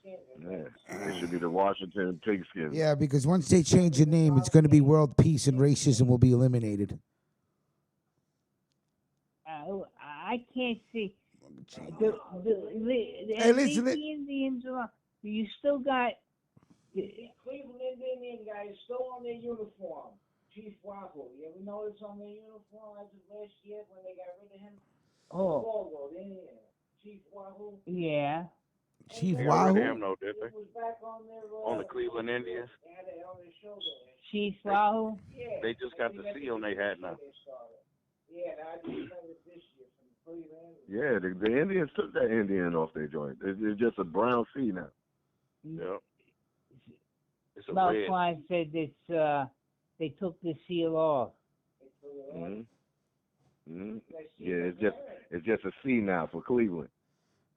Yeah. It should be the Washington Pigskins. Yeah, because once they change the name, it's going to be world peace and racism will be eliminated. I can't see. The Indians are... You still got... The Cleveland Indian guys still on their uniform. Chief Wahoo. You ever notice on their uniform as of last year when they got rid of him? Oh. Logo, Chief Wahoo. Yeah. Chief Wahoo? Wahoo? No, did they? On the Cleveland Indians? They had it on their shoulder. Chief Wahoo? Yeah. They just got the C on their hat now. Yeah, I just remember this year from Cleveland. Yeah, the Indians took that Indian off their joint. It's just a brown C now. Yep. It's a Mel red. Klein said it's, they took the seal off. Mm-hmm. Mm-hmm. Yeah, it's just a C now for Cleveland.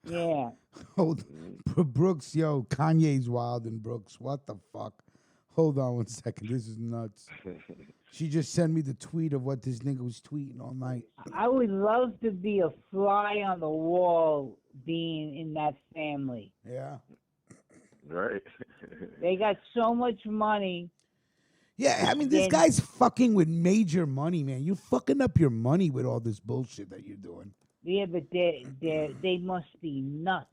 Yeah. Hold, Brooks, yo, Kanye's wild and Brooks. What the fuck? Hold on 1 second. This is nuts. She just sent me the tweet of what this nigga was tweeting all night. I would love to be a fly on the wall being in that family. Yeah. Right. They got so much money. Yeah, I mean, this guy's fucking with major money, man. You're fucking up your money with all this bullshit that you're doing. Yeah, but they must be nuts.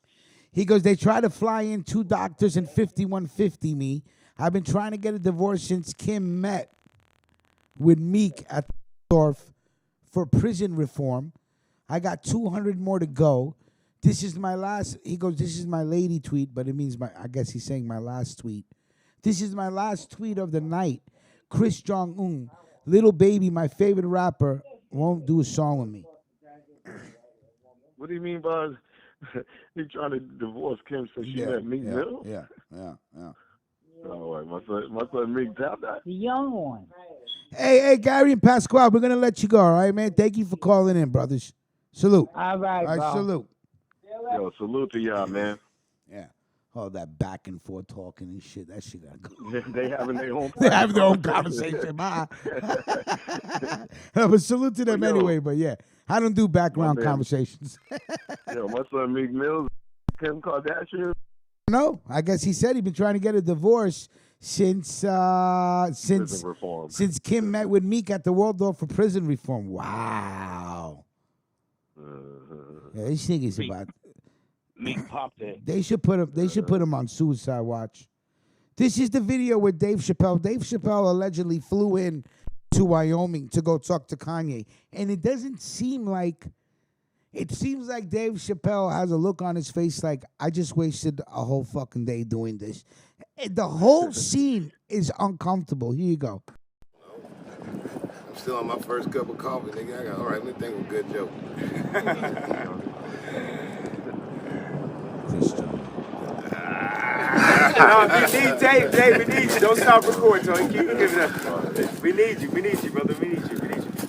He goes, they try to fly in 2 doctors and 5150 me. I've been trying to get a divorce since Kim met with Meek at Dorf for prison reform. I got 200 more to go. This is my last, he goes, this is my lady tweet, but it means I guess he's saying my last tweet. This is my last tweet of the night. Chris Jong-un, Little Baby, my favorite rapper, won't do a song with me. What do you mean by he trying to divorce Kim since she met Meek Mill? Yeah. Oh, right. My son Meek tapped that. The young one. Hey, Gary and Pasquale, we're going to let you go, all right, man? Thank you for calling in, brothers. Salute. All right, bro. Salute. Yo, salute to y'all, man. Yeah. All that back and forth talking and shit. That shit gotta go. They having their own. They have their own conversation. Bye. But salute to them anyway. But yeah, I don't do background conversations. Yo, my son Meek Mills, Kim Kardashian. No, I guess he said he'd been trying to get a divorce since Kim met with Meek at the Waldorf for prison reform. Wow. Yeah, this nigga's about. Meek popped that. They should put him on suicide watch. This is the video with Dave Chappelle. Dave Chappelle allegedly flew in to Wyoming to go talk to Kanye, and it doesn't seem like It seems like Dave Chappelle has a look on his face like, I just wasted a whole fucking day doing this. The whole scene is uncomfortable. Here you go. I'm still on my first cup of coffee, nigga. All right, let me think of a good joke. We need Dave, we need you. Don't stop recording, Tony. Keep giving us. We need you, brother. We need you.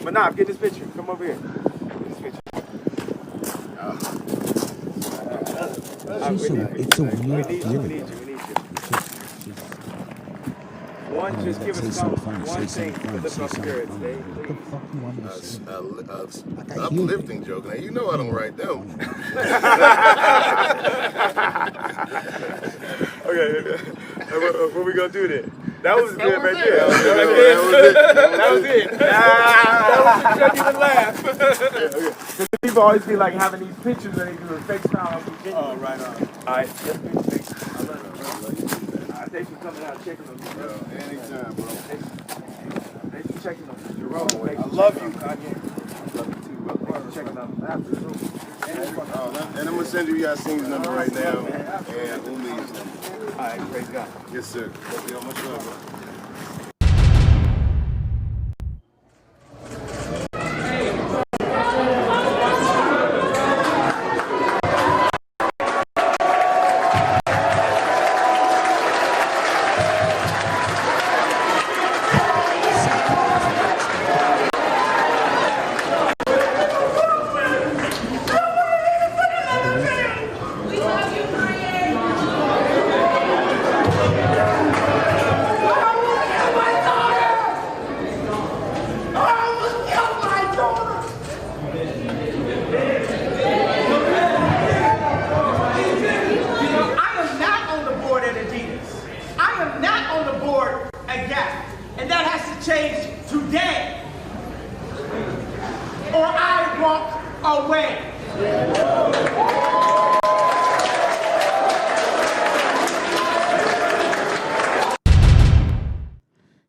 But nah, get this picture. Come over here. Get this picture. It's a weird feeling. We need you. One, just give us one thing to lift our spirits, Dave. What the fuck you want me to say? Uplifting joke. Now, you know I don't write them. Okay, what we gonna do then? That was good right there. That was it. That was it. Because people always be like having these pictures and they do a fake style. Oh, right on. All right. Thanks for coming out and checking on me, bro. Anytime, bro. Thanks for checking on me, Jerome. I love you, Kanye. I love you too, brother. Thanks for checking on me. And I'm going to send you Yasin's number right now and Umi's number. All right, praise God. Yes, sir. Yo, much love, bro.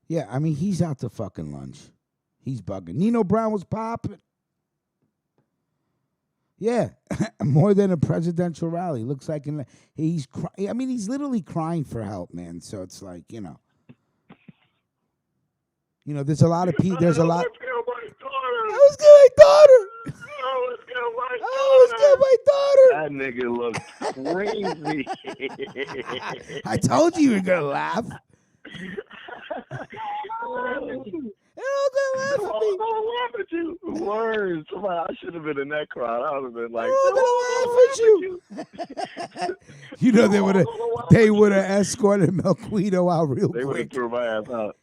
Yeah, I mean, he's out to fucking lunch. He's bugging. Nino Brown was popping. Yeah, more than a presidential rally. Looks like he's literally crying for help, man. So it's like, there's a lot of people. There's a lot. I was good, my daughter. I was good, my daughter. That nigga looks crazy. I told you were gonna laugh. laugh at you. Words. I should have been in that crowd. I would have been like, laugh at you. They would have escorted Melquito out real quick. They would have threw my ass out.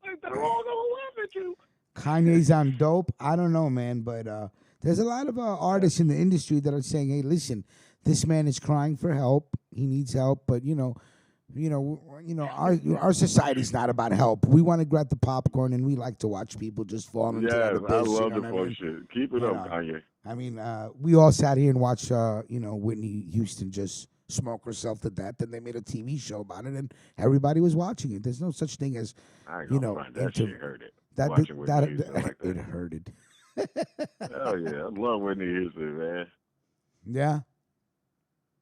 They're all gonna laugh at you. Kanye's on dope. I don't know, man, but there's a lot of artists in the industry that are saying, "Hey, listen, this man is crying for help. He needs help, but our society's not about help. We want to grab the popcorn and we like to watch people just fall into that abyss. I love the bullshit. Keep it up, Kanye. I mean, we all sat here and watched, Whitney Houston just smoke herself to death, and they made a TV show about it, and everybody was watching it. There's no such thing as, that shit hurt it. It hurted. Hell yeah, I love Whitney Houston, man. Yeah.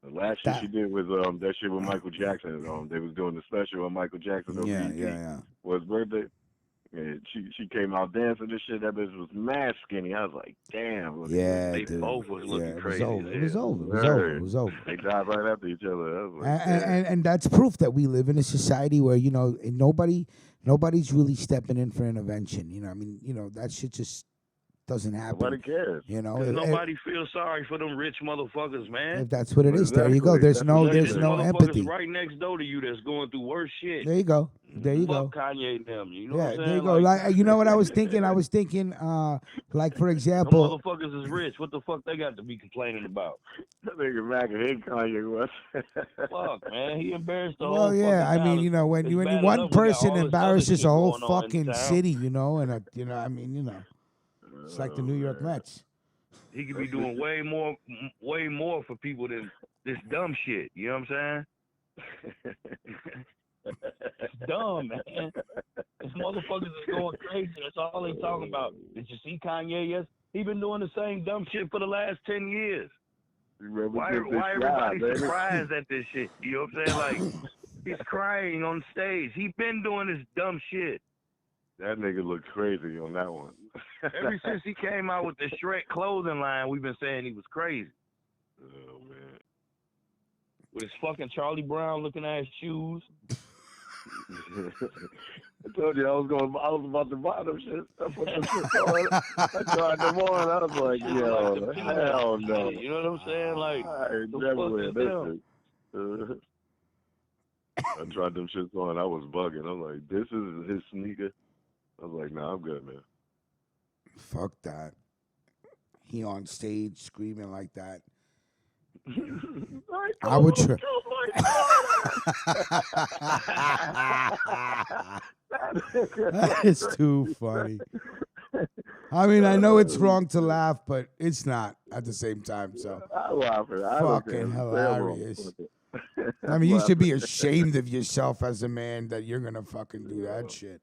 The last shit she did was that shit with Michael Jackson. They was doing the special on Michael Jackson on BET. Was birthday. And she came out dancing and shit. That bitch was mad skinny. I was like, damn. They both was looking crazy. It was over. They died right after each other. Like, and that's proof that we live in a society where nobody's really stepping in for intervention. That shit just doesn't happen. Nobody cares. Nobody feels sorry for them rich motherfuckers, man. If that's what it is, there you go. There's no empathy. Right next door to you that's going through worse shit. There you go. Kanye and them. You know what I'm saying? There you go. Like, you know what I was thinking? I was thinking, like, for example, them motherfuckers is rich. What the fuck they got to be complaining about? That nigga Mac hate Kanye West. Fuck, man. He embarrassed the whole Well, yeah. I mean, when one person embarrasses a whole fucking city, it's like the New York Mets. He could be doing way more for people than this dumb shit. You know what I'm saying? It's dumb, man. These motherfuckers is going crazy. That's all they talking about. Did you see Kanye He been doing the same dumb shit for the last 10 years. Why guy, everybody surprised at this shit? You know what I'm saying? Like, he's crying on stage. He been doing this dumb shit. That nigga looked crazy on that one. Ever since he came out with the Shrek clothing line, we've been saying he was crazy. Oh, man. With his fucking Charlie Brown looking ass shoes. I told you I was about to buy them shit. I put them shit on. I tried them on. I was like, yo, hell no. You know what I'm saying? Like, I ain't never wear this shit. I tried them shits on. I was bugging. I'm like, this is his sneaker. I was like, nah, I'm good, man. Fuck that. He on stage screaming like that. I would try. That is too funny. I mean, I know it's wrong to laugh, but it's not at the same time. So I laugh at it. Fucking hilarious. I mean, you should be ashamed of yourself as a man that you're gonna fucking do that shit.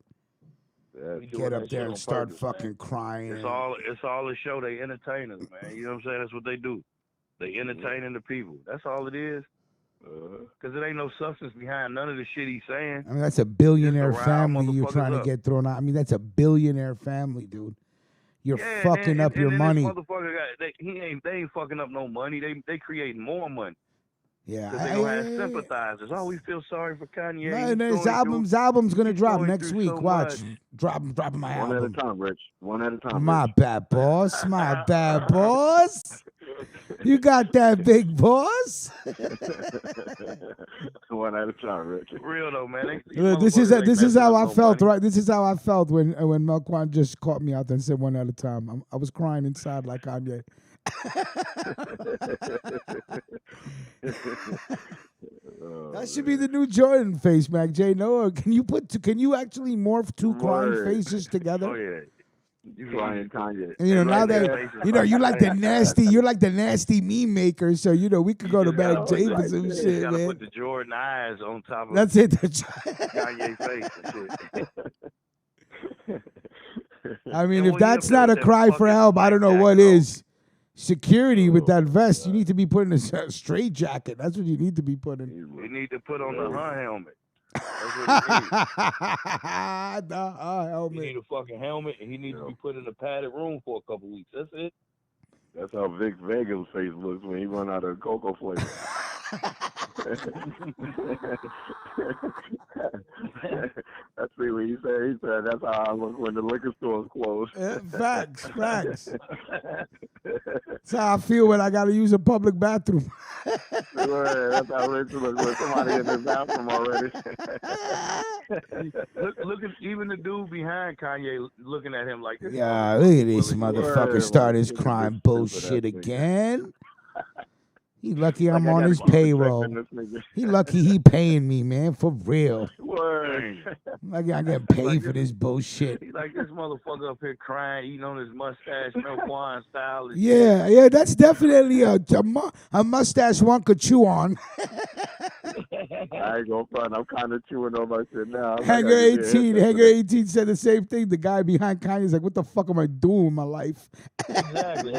Get up there and start fucking crying. It's all a show. They entertain us, man. You know what I'm saying? That's what they do. They entertaining the people. That's all it is. Because it ain't no substance behind none of the shit he's saying. I mean, that's a billionaire family you're trying to get thrown out. I mean, that's a billionaire family, dude. You're fucking up your money. This motherfucker they ain't fucking up no money. They creating more money. Yeah, because they don't have sympathizers. Oh, we feel sorry for Kanye. No, his album's gonna drop next week. Watch, dropping my album. One at a time, Rich. One at a time. My bad, boss. My bad, boss. You got that, big boss. One at a time, Rich. For real though, man. This is how I felt, right? This is how I felt when Melquan just caught me out there and said one at a time. I was crying inside like Kanye. That should be the new Jordan face, Mac J. Noah. Can you actually morph two crying faces together? Oh yeah. You crying Kanye. And, now that you like the nasty, you're like the nasty meme maker. So we could go to Mac J for some shit, you gotta man. put the Jordan eyes on top of That's it. Kanye face and shit. I mean, if that's not a cry for help, I don't know what is. Security with that vest, you need to be putting a straight jacket. That's what you need to be putting. You need to put on the helmet. That's what the helmet. He need a fucking helmet, and he needs to be put in a padded room for a couple weeks. That's it. That's how Vic Vega's face looks when he run out of cocoa flavor. That's what he said. He said that's how I look when the liquor store's closed. Facts. That's how I feel when I got to use a public bathroom. That's how Rich looks when somebody in the bathroom already. Look at even the dude behind Kanye looking at him like this. Yeah, look at this motherfucker start his crime bullshit again. He lucky I'm on his payroll. He lucky he paying me, man, for real. Lucky I get paid for this bullshit. He's like this motherfucker up here crying, eating on his mustache, Melquan style. Yeah, that's definitely a mustache one could chew on. I ain't gonna front. I'm kind of chewing on my shit now. Hanger 18 said the same thing. The guy behind Kanye's like, what the fuck am I doing with my life? Exactly.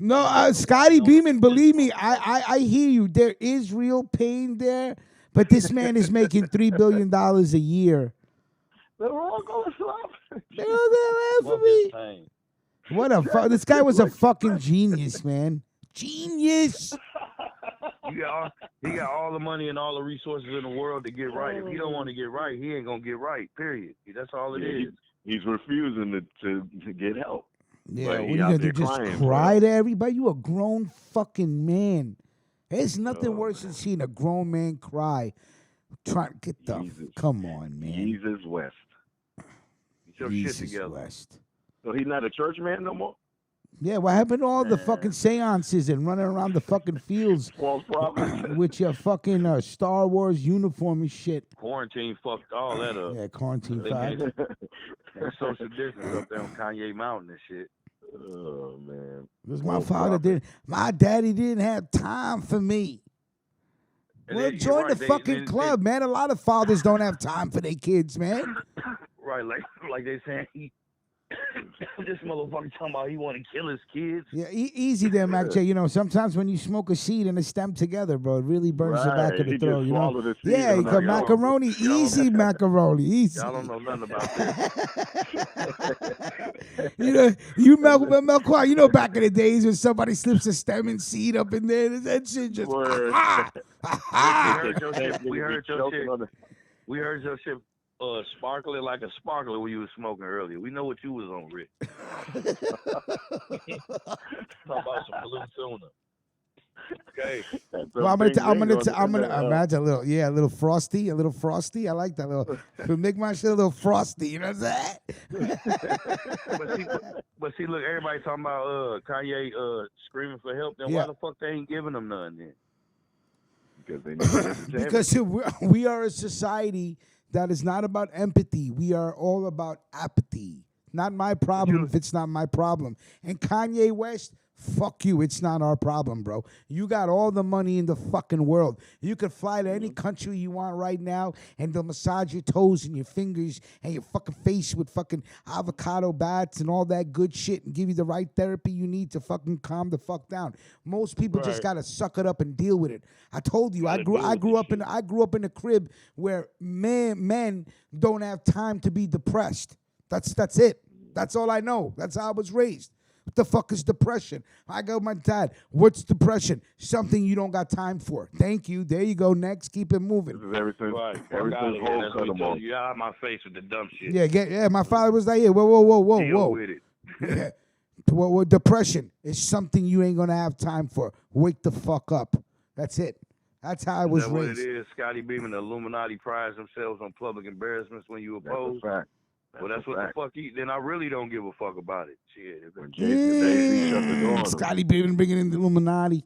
No, Scotty Beeman, believe me, I hear you. There is real pain there, but this man is making $3 billion a year. They're all going to slap. They're all going for me. What a this guy was a fucking genius, man. Genius. He got all the money and all the resources in the world to get right. If he don't want to get right, he ain't gonna get right. Period. That's all it is. He's refusing to get help. Yeah, what are you gonna do? Just cry to everybody? You a grown fucking man. There's nothing worse than seeing a grown man cry. Try to get the come on, man. Jesus West. Get your shit together. West. So he's not a church man no more? Yeah, what happened to all the fucking seances and running around the fucking fields with your fucking Star Wars uniform and shit? Quarantine fucked all that up. Yeah, quarantine 5. Social distance up there on Kanye Mountain and shit. Oh, man. Because my daddy didn't have time for me. Well, join the fucking club, man. A lot of fathers don't have time for their kids, man. Right, like they saying This motherfucker talking about he want to kill his kids. Yeah, easy there, Mac J. You know, sometimes when you smoke a seed and a stem together, bro, it really burns the back of the throat. You know, yeah, you got macaroni, easy macaroni, easy. Y'all don't know nothing about this. you Melquan, you know, back in the days when somebody slips a stem and seed up in there, that shit just. We heard your shit. Sparkling like a sparkler when you was smoking earlier. We know what you was on, Rick. Talk about some blue tuna. Okay. Well, I'm gonna imagine a little frosty. I like that little. Make my shit a little frosty. You know what I'm saying? but see, look, everybody talking about Kanye screaming for help. Then why the fuck they ain't giving them none then? Because they need because we are a society that is not about empathy. We are all about apathy. Not my problem if it's not my problem. And Kanye West, fuck you. It's not our problem, bro. You got all the money in the fucking world. You could fly to any country you want right now, and they'll massage your toes and your fingers and your fucking face with fucking avocado bats and all that good shit and give you the right therapy you need to fucking calm the fuck down. Most people just gotta suck it up and deal with it. I told you, I grew up in a crib where men don't have time to be depressed. That's it. That's all I know. That's how I was raised. What the fuck is depression? I go, my dad, what's depression? Something you don't got time for. Thank you. There you go. Next, keep it moving. This is everything. Right. You out of my face with the dumb shit. Yeah. My father was like, whoa. Deal with it. Yeah. Well, depression is something you ain't gonna have time for. Wake the fuck up. That's it. That's how I was raised. What it is? Scotty Beam and the Illuminati prize themselves on public embarrassments when you oppose. That's a fact. Well, that's what the fuck. Then I really don't give a fuck about it. Shit. Scotty Beam bringing in the Illuminati.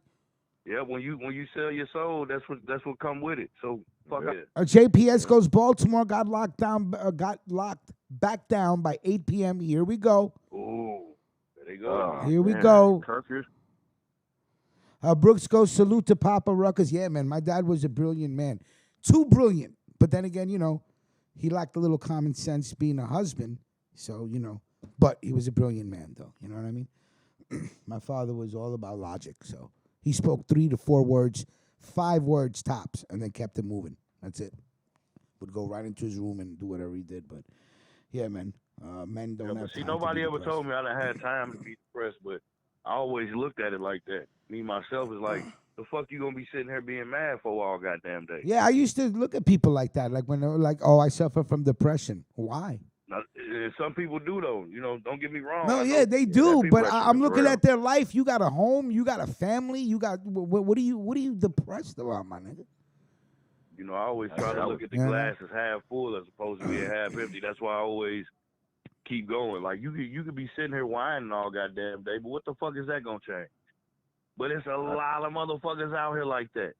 Yeah, when you sell your soul, that's what come with it. So fuck it. JPS goes Baltimore got locked back down by 8 p.m. Here we go. Ooh, there they go. Here we go. Curfew. Brooks goes salute to Papa Ruckus. Yeah, man, my dad was a brilliant man. Too brilliant. But then again, he lacked a little common sense being a husband. So, but he was a brilliant man, though. You know what I mean? My father was all about logic. So he spoke 3 to 4 words, 5 words tops, and then kept it moving. That's it. Would go right into his room and do whatever he did. But, yeah, man, men don't have time. Nobody ever told me I done had time to be depressed, but I always looked at it like that. Me, myself, is like, the fuck you gonna be sitting here being mad for all goddamn day? Yeah, I used to look at people like that, like when they were like, "Oh, I suffer from depression." Why? Now, some people do though. Don't get me wrong. No, yeah, they do. But I'm looking at their life. You got a home. You got a family. You got what are you depressed about, my nigga? I always try to look at the glass as half full as opposed to being half empty. That's why I always keep going. Like you could be sitting here whining all goddamn day, but what the fuck is that gonna change? But it's a lot of motherfuckers out here like that.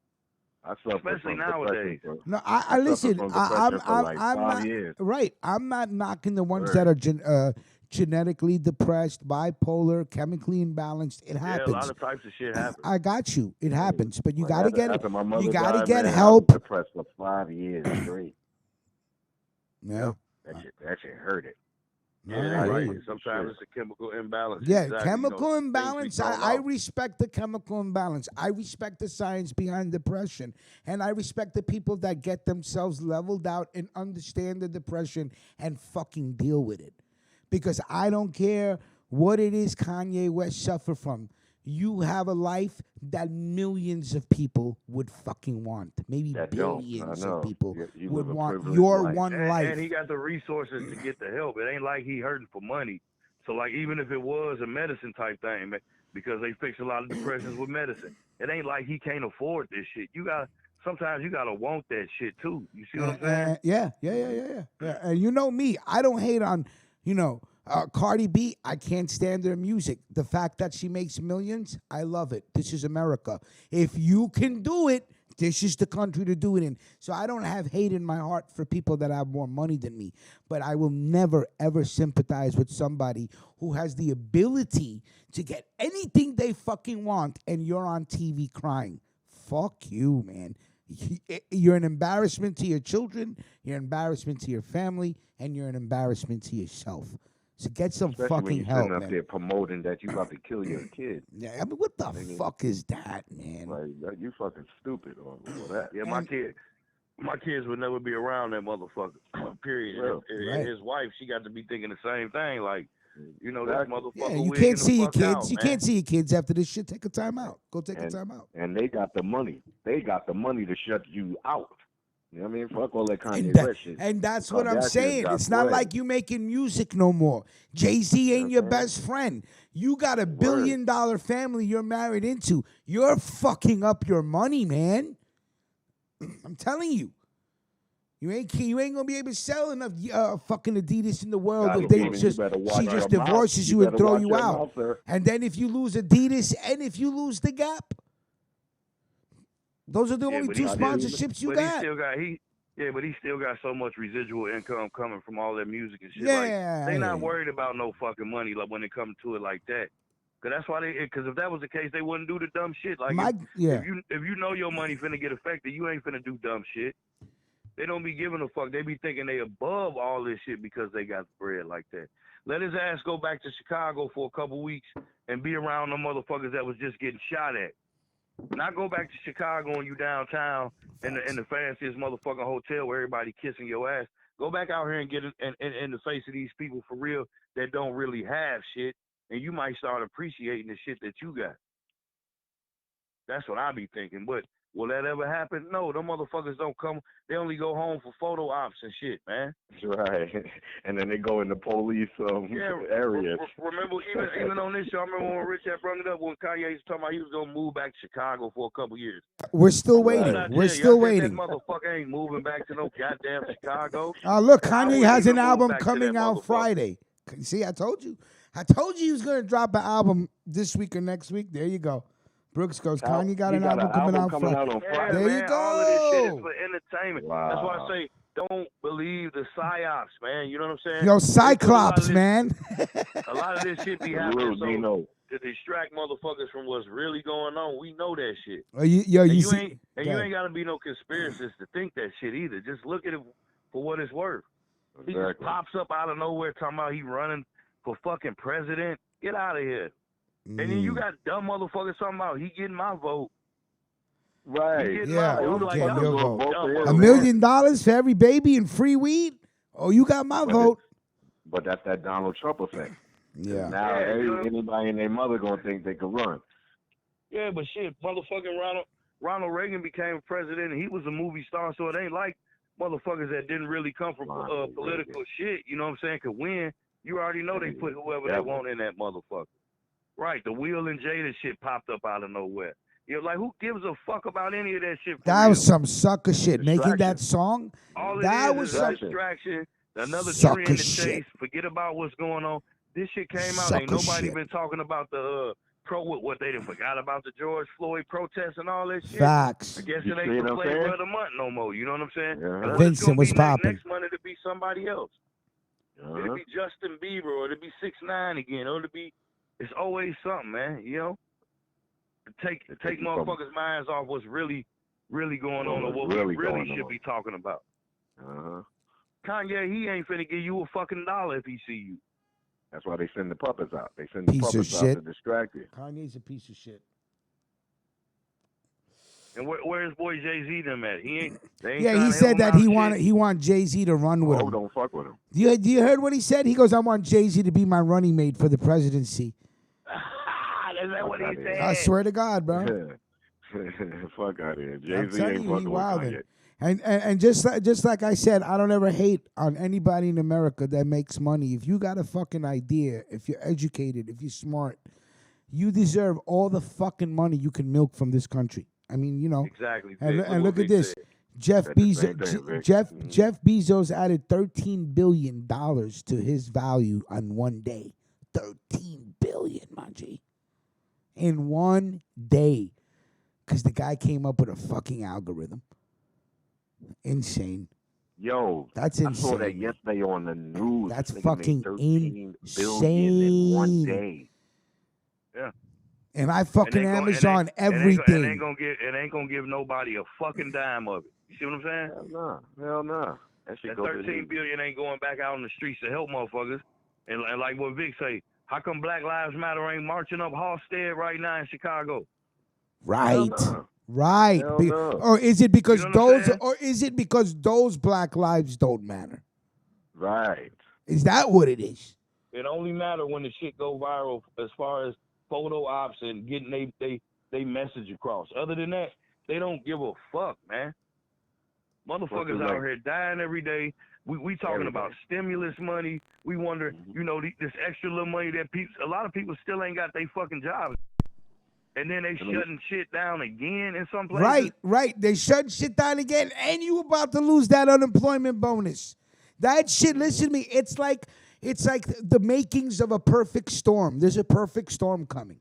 Especially nowadays. No, I listen. I'm not right. I'm not knocking the ones that are genetically depressed, bipolar, chemically imbalanced. It happens. Yeah, a lot of types of shit happens. I got you. It happens, but you gotta get it. You gotta get help. help. I was depressed for 5 years straight. Yeah. That shit hurt it. Yeah, right. Sometimes it's a chemical imbalance. Yeah, exactly. Chemical imbalance. I respect the chemical imbalance. I respect the science behind depression. And I respect the people that get themselves leveled out and understand the depression and fucking deal with it. Because I don't care what it is Kanye West suffer from. You have a life that millions of people would fucking want. Maybe billions of people would want your one life. And he got the resources to get the help. It ain't like he hurting for money. So, like, even if it was a medicine type thing, because they fix a lot of depressions with medicine, it ain't like he can't afford this shit. Sometimes you gotta want that shit too. You see what I'm saying? Yeah. And you know me, I don't hate on, Cardi B, I can't stand her music. The fact that she makes millions, I love it. This is America. If you can do it, this is the country to do it in. So I don't have hate in my heart for people that have more money than me. But I will never, ever sympathize with somebody who has the ability to get anything they fucking want and you're on TV crying. Fuck you, man. You're an embarrassment to your children, you're an embarrassment to your family, and you're an embarrassment to yourself. So get some Especially fucking when you're help, sitting up man. there promoting that you about to kill your kid. Yeah, I mean, what the fuck is that, man? Like, you fucking stupid or that. Yeah, my kids would never be around that motherfucker. Period. Well, And his wife, she got to be thinking the same thing. Like, you know, this motherfucker. Yeah, you wigging can't the see your fuck kids. out, You man. can't see your kids after this shit. Take a time out. Go take a time out. And they got the money. They got the money to shut you out. You know what I mean? Fuck all that Kanye West shit. And that's what I'm saying. got It's not bread. like you making music no more. Jay-Z ain't your best friend. You got a $1 billion family you're married into. You're fucking up your money, man. I'm telling you. You ain't gonna be able to sell enough fucking Adidas in the world if they she just divorces you and throw you out. And then if you lose Adidas and if you lose the Gap, those are the only two sponsorships you got. But he still got so much residual income coming from all that music and shit. Yeah, like, they not worried about no fucking money like when it comes to it like that. Cause that's why cause if that was the case, they wouldn't do the dumb shit. Like if you know your money finna get affected, you ain't finna do dumb shit. They don't be giving a fuck. They be thinking they above all this shit because they got bread like that. Let his ass go back to Chicago for a couple weeks and be around the motherfuckers that was just getting shot at. Not go back to Chicago and you downtown in the fanciest motherfucking hotel where everybody kissing your ass. Go back out here and get in the face of these people for real that don't really have shit, and you might start appreciating the shit that you got. That's what I be thinking. But will that ever happen? No, them motherfuckers don't come. They only go home for photo ops and shit, man. That's right. And then they go in the police areas. Remember, even on this show, I remember when Rich had brought it up when Kanye was talking about he was going to move back to Chicago for a couple years. We're still waiting. We're still waiting. That motherfucker ain't moving back to no goddamn Chicago. Look, Kanye has an album coming out Friday. See, I told you. I told you he was going to drop an album this week or next week. There you go. Brooks goes, Kanye got an album coming out on Friday. There you go. All of this shit is for entertainment. Wow. That's why I say don't believe the psyops, man. You know what I'm saying? Yo, Cyclops, man. A lot of this shit be happening to distract motherfuckers from what's really going on. We know that shit. You ain't got to be no conspiracist to think that shit either. Just look at it for what it's worth. Exactly. He just pops up out of nowhere talking about he running for fucking president. Get out of here. And then you got dumb motherfuckers talking about he getting my vote. Right. Yeah. I'm like, your vote. $1 million for every baby and free weed? Oh, you got my vote. But that's that Donald Trump effect. Yeah. Now anybody and their mother gonna think they can run. Yeah, but shit, motherfucking Ronald Reagan became president and he was a movie star, so it ain't like motherfuckers that didn't really come from political shit, you know what I'm saying, could win. You already know they put whoever they want in that motherfucker. Right, the Will and Jada shit popped up out of nowhere. You're like, who gives a fuck about any of that shit? That was some sucker shit. Making that song, that was some distraction. Another tree in the chase. Forget about what's going on. This shit came out. Ain't nobody been talking about the what they done forgot about the George Floyd protests and all that shit. Facts. I guess it ain't the flavor of the month no more. You know what I'm saying? Yeah. Vincent was popping. Next month it'll be somebody else. It'll be Justin Bieber, or it'll be 6ix9ine again, or it'll be. It's always something, man. You know, take motherfuckers' minds off what's really going on, or what we really should be talking about. Kanye, he ain't finna give you a fucking dollar if he see you. That's why they send the puppets out. They send the puppets out to distract you. Kanye's a piece of shit. And where's boy Jay-Z them at? He said that he want Jay-Z to run with him. Don't fuck with him. Do you heard what he said? He goes, I want Jay-Z to be my running mate for the presidency. Is that what he said? I swear to God, bro. Fuck out of here. Jay-Z ain't fucking with Kanye. And just like I said, I don't ever hate on anybody in America that makes money. If you got a fucking idea, if you're educated, if you're smart, you deserve all the fucking money you can milk from this country. I mean, you know. Exactly. And look at this. Jeff Bezos added $13 billion to his value on one day. $13 billion, my G. In one day. Because the guy came up with a fucking algorithm. Insane. Yo, that's insane. I saw that yesterday on the news. That's fucking $13 billion in one day. Yeah. And I fucking Amazon everything. It ain't gonna give nobody a fucking dime of it. You see what I'm saying? Hell no. That $13 billion ain't going back out on the streets to help motherfuckers. And like what Vic say, how come Black Lives Matter ain't marching up Halstead right now in Chicago? Right. Right. Or is it because those black lives don't matter? Right. Is that what it is? It only matter when the shit go viral as far as photo ops and getting they message across. Other than that, they don't give a fuck, man. Motherfuckers out here dying every day. We talking about stimulus money. We wonder, this extra little money that a lot of people still ain't got their fucking jobs. And then they shutting shit down again in some places. Right. They shut shit down again, and you about to lose that unemployment bonus. That shit, listen to me, it's like the makings of a perfect storm. There's a perfect storm coming,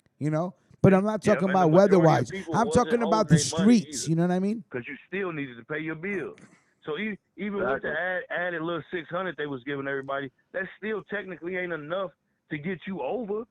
But I'm not talking about weather-wise. I'm talking about the streets, you know what I mean? Because you still needed to pay your bills. So even with the added little $600 they was giving everybody, that still technically ain't enough to get you over.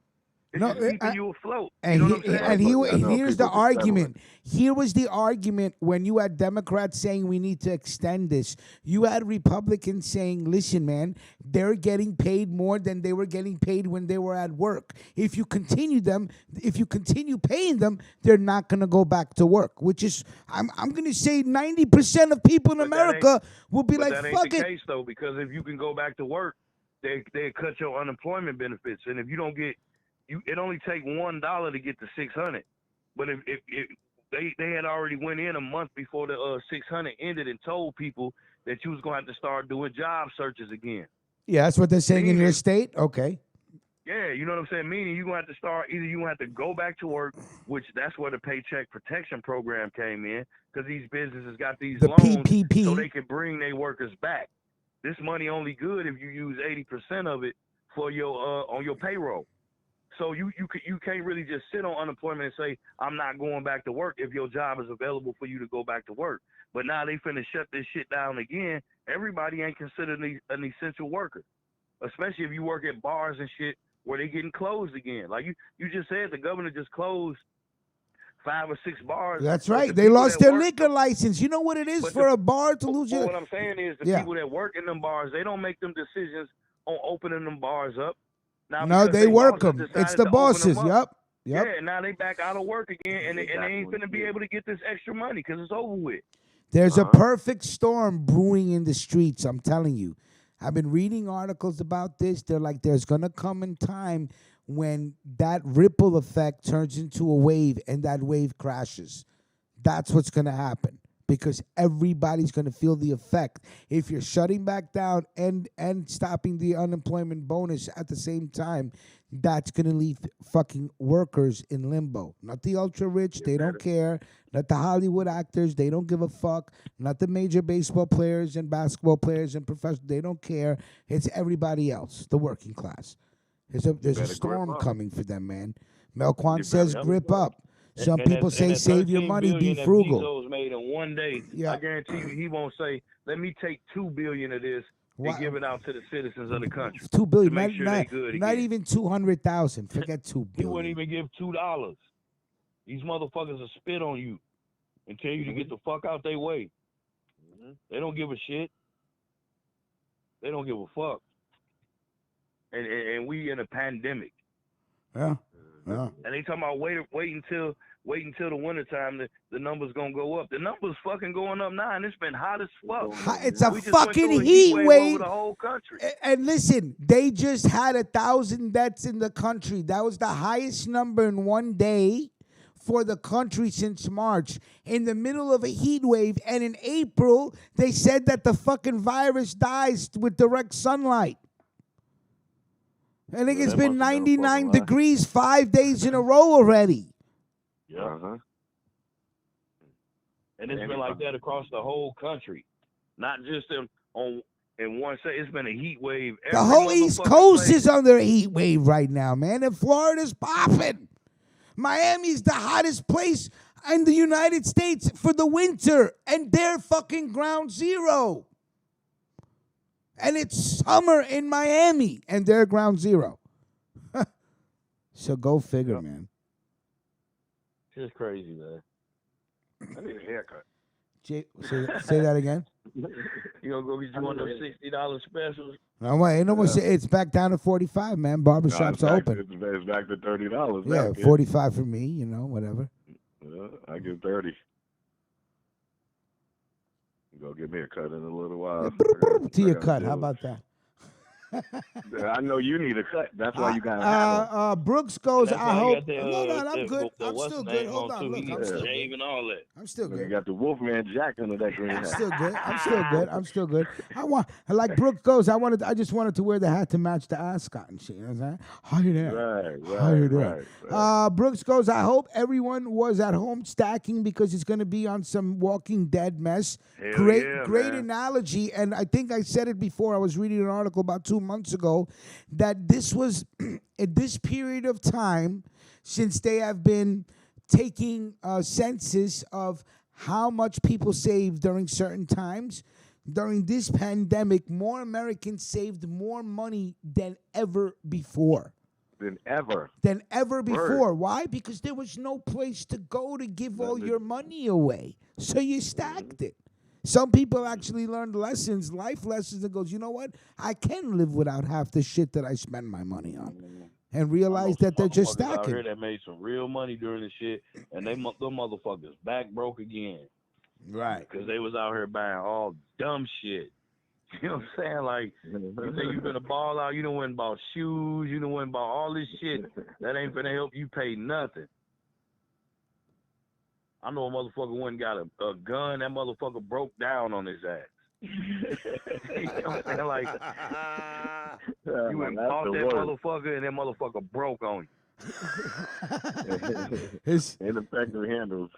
It's just keeping you afloat. Here's the argument. Here was the argument when you had Democrats saying we need to extend this. You had Republicans saying, listen, man, they're getting paid more than they were getting paid when they were at work. If you continue paying them, they're not going to go back to work, which is, I'm going to say 90% of people in America will be like, fuck it. That ain't the case, though, because if you can go back to work, they cut your unemployment benefits. And if you don't get, it only take $1 to get to $600, but if they had already went in a month before the $600 ended and told people that you was gonna have to start doing job searches again. Yeah, that's what they're saying in your state. Okay. Yeah, you know what I'm saying. Meaning you gonna have to start. Either you gonna have to go back to work, which that's where the Paycheck Protection Program came in, because these businesses got these loans PPP. so they can bring their workers back. This money only good if you use 80% of it for your on your payroll. So you can't really just sit on unemployment and say, I'm not going back to work if your job is available for you to go back to work. But now they finna shut this shit down again. Everybody ain't considered an essential worker, especially if you work at bars and shit where they getting closed again. Like you just said, the governor just closed 5 or 6 bars. That's right. They lost their liquor license. You know what it is for a bar to lose your... What I'm saying is the people that work in them bars, they don't make them decisions on opening them bars up. Now, no, they work them. It's the bosses. Yep. Yeah, and now they back out of work again, and they ain't finna be able to get this extra money because it's over with. There's a perfect storm brewing in the streets, I'm telling you. I've been reading articles about this. They're like, there's going to come in time when that ripple effect turns into a wave, and that wave crashes. That's what's going to happen. Because everybody's going to feel the effect. If you're shutting back down and stopping the unemployment bonus at the same time, that's going to leave fucking workers in limbo. Not the ultra-rich, they don't care. Not the Hollywood actors, they don't give a fuck. Not the major baseball players and basketball players and professionals, they don't care. It's everybody else, the working class. There's a storm coming for them, man. Mel Kwan says grip up. Some people say save your money, be frugal. Bezos made in one day. Yeah. I guarantee you, he won't say, "Let me take $2 billion of this and give it out to the citizens of the country." $2 billion, to make sure they good not again. even 200,000. Forget $2 billion. He wouldn't even give $2. These motherfuckers will spit on you and tell you to get the fuck out their way. They don't give a shit. They don't give a fuck. And we in a pandemic. Yeah. And they talking about wait until the wintertime, the numbers gonna go up. The numbers fucking going up now, and it's been hot as fuck. It's a fucking heat wave over the whole country. And listen, they just had 1,000 deaths in the country. That was the highest number in one day for the country since March. In the middle of a heat wave, and in April, they said that the fucking virus dies with direct sunlight. I think it's been 99 degrees 5 days in a row already. Yeah. And it's been like that across the whole country, not just in one state. It's been a heat wave. The whole East Coast is under a heat wave right now, man, and Florida's popping. Miami's the hottest place in the United States for the winter, and they're fucking ground zero. And it's summer in Miami, and they're ground zero. So go figure, man. It's crazy, man. I need a haircut. Say that again. You gonna go get you one of those $60 specials? No way, ain't no more. It's back down to 45, man. Barbershops are open. It's back to $30. Yeah, now, kid. 45 for me. Whatever. I give 30. Go get me a cut in a little while. To your cut. How about that? I know you need a cut. That's why you got Brooks goes, I hope. No, I'm that- good. the I'm what's still the good. name Hold on on. too. Look, He I'm got still shave good. and all that. I'm still You good. got the Wolfman Jack under that green hat. I'm still good. I'm still good. I'm still good. Like Brooke goes, I just wanted to wear the hat to match the ascot and shit. You know what I'm saying? How you doing? How you doing? Brooks goes, I hope everyone was at home stacking because it's going to be on some Walking Dead mess. Hell Great man. analogy. And I think I said it before. I was reading an article about 2 months ago that this was in this period of time since they have been taking a census of how much people saved during certain times. During this pandemic, more Americans saved more money than ever before. Than ever before. Why? Because there was no place to go to give all your money away. So you stacked it. Some people actually learned lessons, life lessons, and goes, you know what? I can live without half the shit that I spend my money on. And realize that they're just stacking. Out here that made some real money during the shit, and them motherfuckers back broke again. Right. Because they was out here buying all dumb shit. You know what I'm saying? Like, you think you finna ball out, you done went and bought shoes, you done went and bought all this shit that ain't finna help you pay nothing. I know a motherfucker went and got a gun, that motherfucker broke down on his ass. You know what I'm saying? Like, you went and bought that motherfucker and that motherfucker broke on you. Ineffective handles.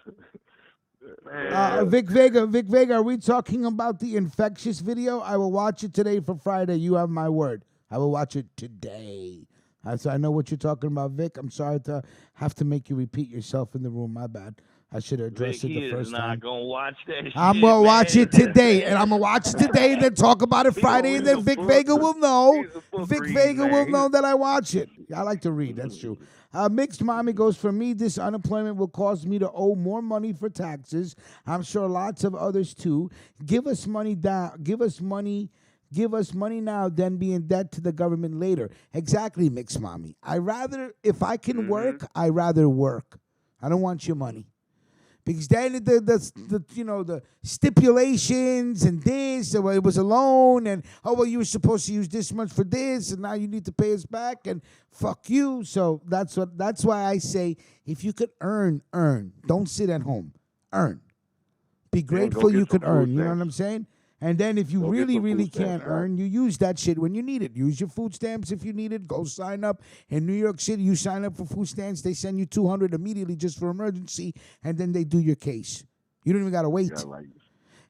Vic Vega, are we talking about the infectious video? I will watch it today for Friday. You have my word. I will watch it today. I know what you're talking about, Vic. I'm sorry to have to make you repeat yourself in the room. My bad. I should have addressed it the first time. I'm not gonna watch that shit. I'm gonna watch it today, and I'm gonna watch it today, and then talk about it Friday, and then Vic Vega will know. Vic Vega will know that I watch it. I like to read. That's true. Mixed Mommy goes, for me, this unemployment will cause me to owe more money for taxes. I'm sure lots of others too. Give us money down. Give us money now than be in debt to the government later. Exactly, Mixed Mommy. If I can work, I rather work. I don't want your money. Because then the stipulations and this, it was a loan, and you were supposed to use this much for this, and now you need to pay us back, and fuck you. So that's why I say, if you could earn. Don't sit at home. Earn. Be grateful you could earn. You know what I'm saying? And then if you really can't earn, you use that shit when you need it. Use your food stamps if you need it. Go sign up. In New York City, you sign up for food stamps. They send you $200 immediately just for emergency, and then they do your case. You don't even got to wait.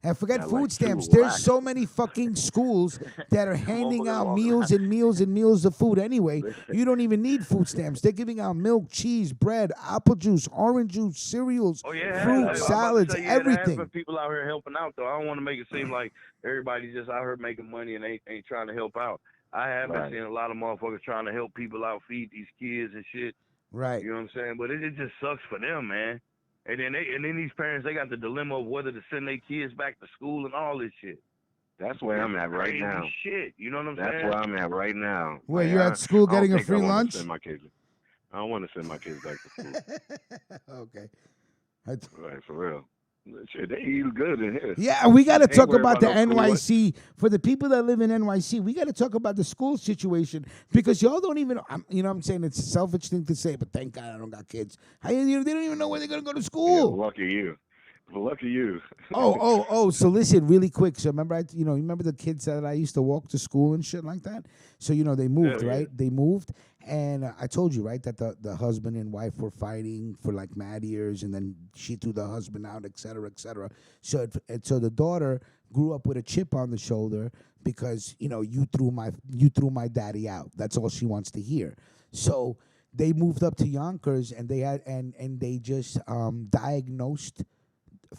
And forget food stamps. There's so many fucking schools that are handing out meals and meals and meals of food anyway. You don't even need food stamps. They're giving out milk, cheese, bread, apple juice, orange juice, cereals, fruit, salads, everything. There have people out here helping out, though. I don't want to make it seem like everybody's just out here making money and ain't trying to help out. I have been seeing a lot of motherfuckers trying to help people out, feed these kids and shit. Right. You know what I'm saying? But it just sucks for them, man. And then these parents, they got the dilemma of whether to send their kids back to school and all this shit. That's where I'm at right now. Shit, you know what I'm saying? That's where I'm at right now. Where you're at school getting a free lunch? I don't want to send my kids back to school. Okay. Right, for real. Shit, they eat good in here. Yeah, we got to talk about the NYC. For the people that live in NYC, we got to talk about the school situation because y'all don't even, you know what I'm saying? It's a selfish thing to say, but thank God I don't got kids. They don't even know where they're going to go to school. Yeah, lucky you. Lucky you. So listen, really quick. So remember, remember the kids that I used to walk to school and shit like that? So, they moved, right? They moved. And I told you, right, that the husband and wife were fighting for like mad years, and then she threw the husband out, et cetera, et cetera. So the daughter grew up with a chip on the shoulder because, you threw my daddy out. That's all she wants to hear. So they moved up to Yonkers, and they just diagnosed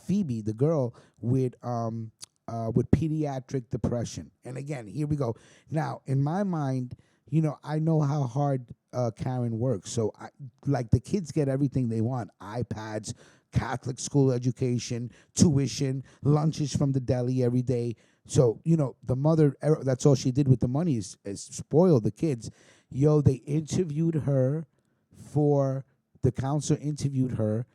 Phoebe, the girl, with pediatric depression. And again, here we go. Now, in my mind, I know how hard Karen works. So, the kids get everything they want: iPads, Catholic school education, tuition, lunches from the deli every day. So, the mother, that's all she did with the money is spoil the kids. Yo, they interviewed her the counselor interviewed her,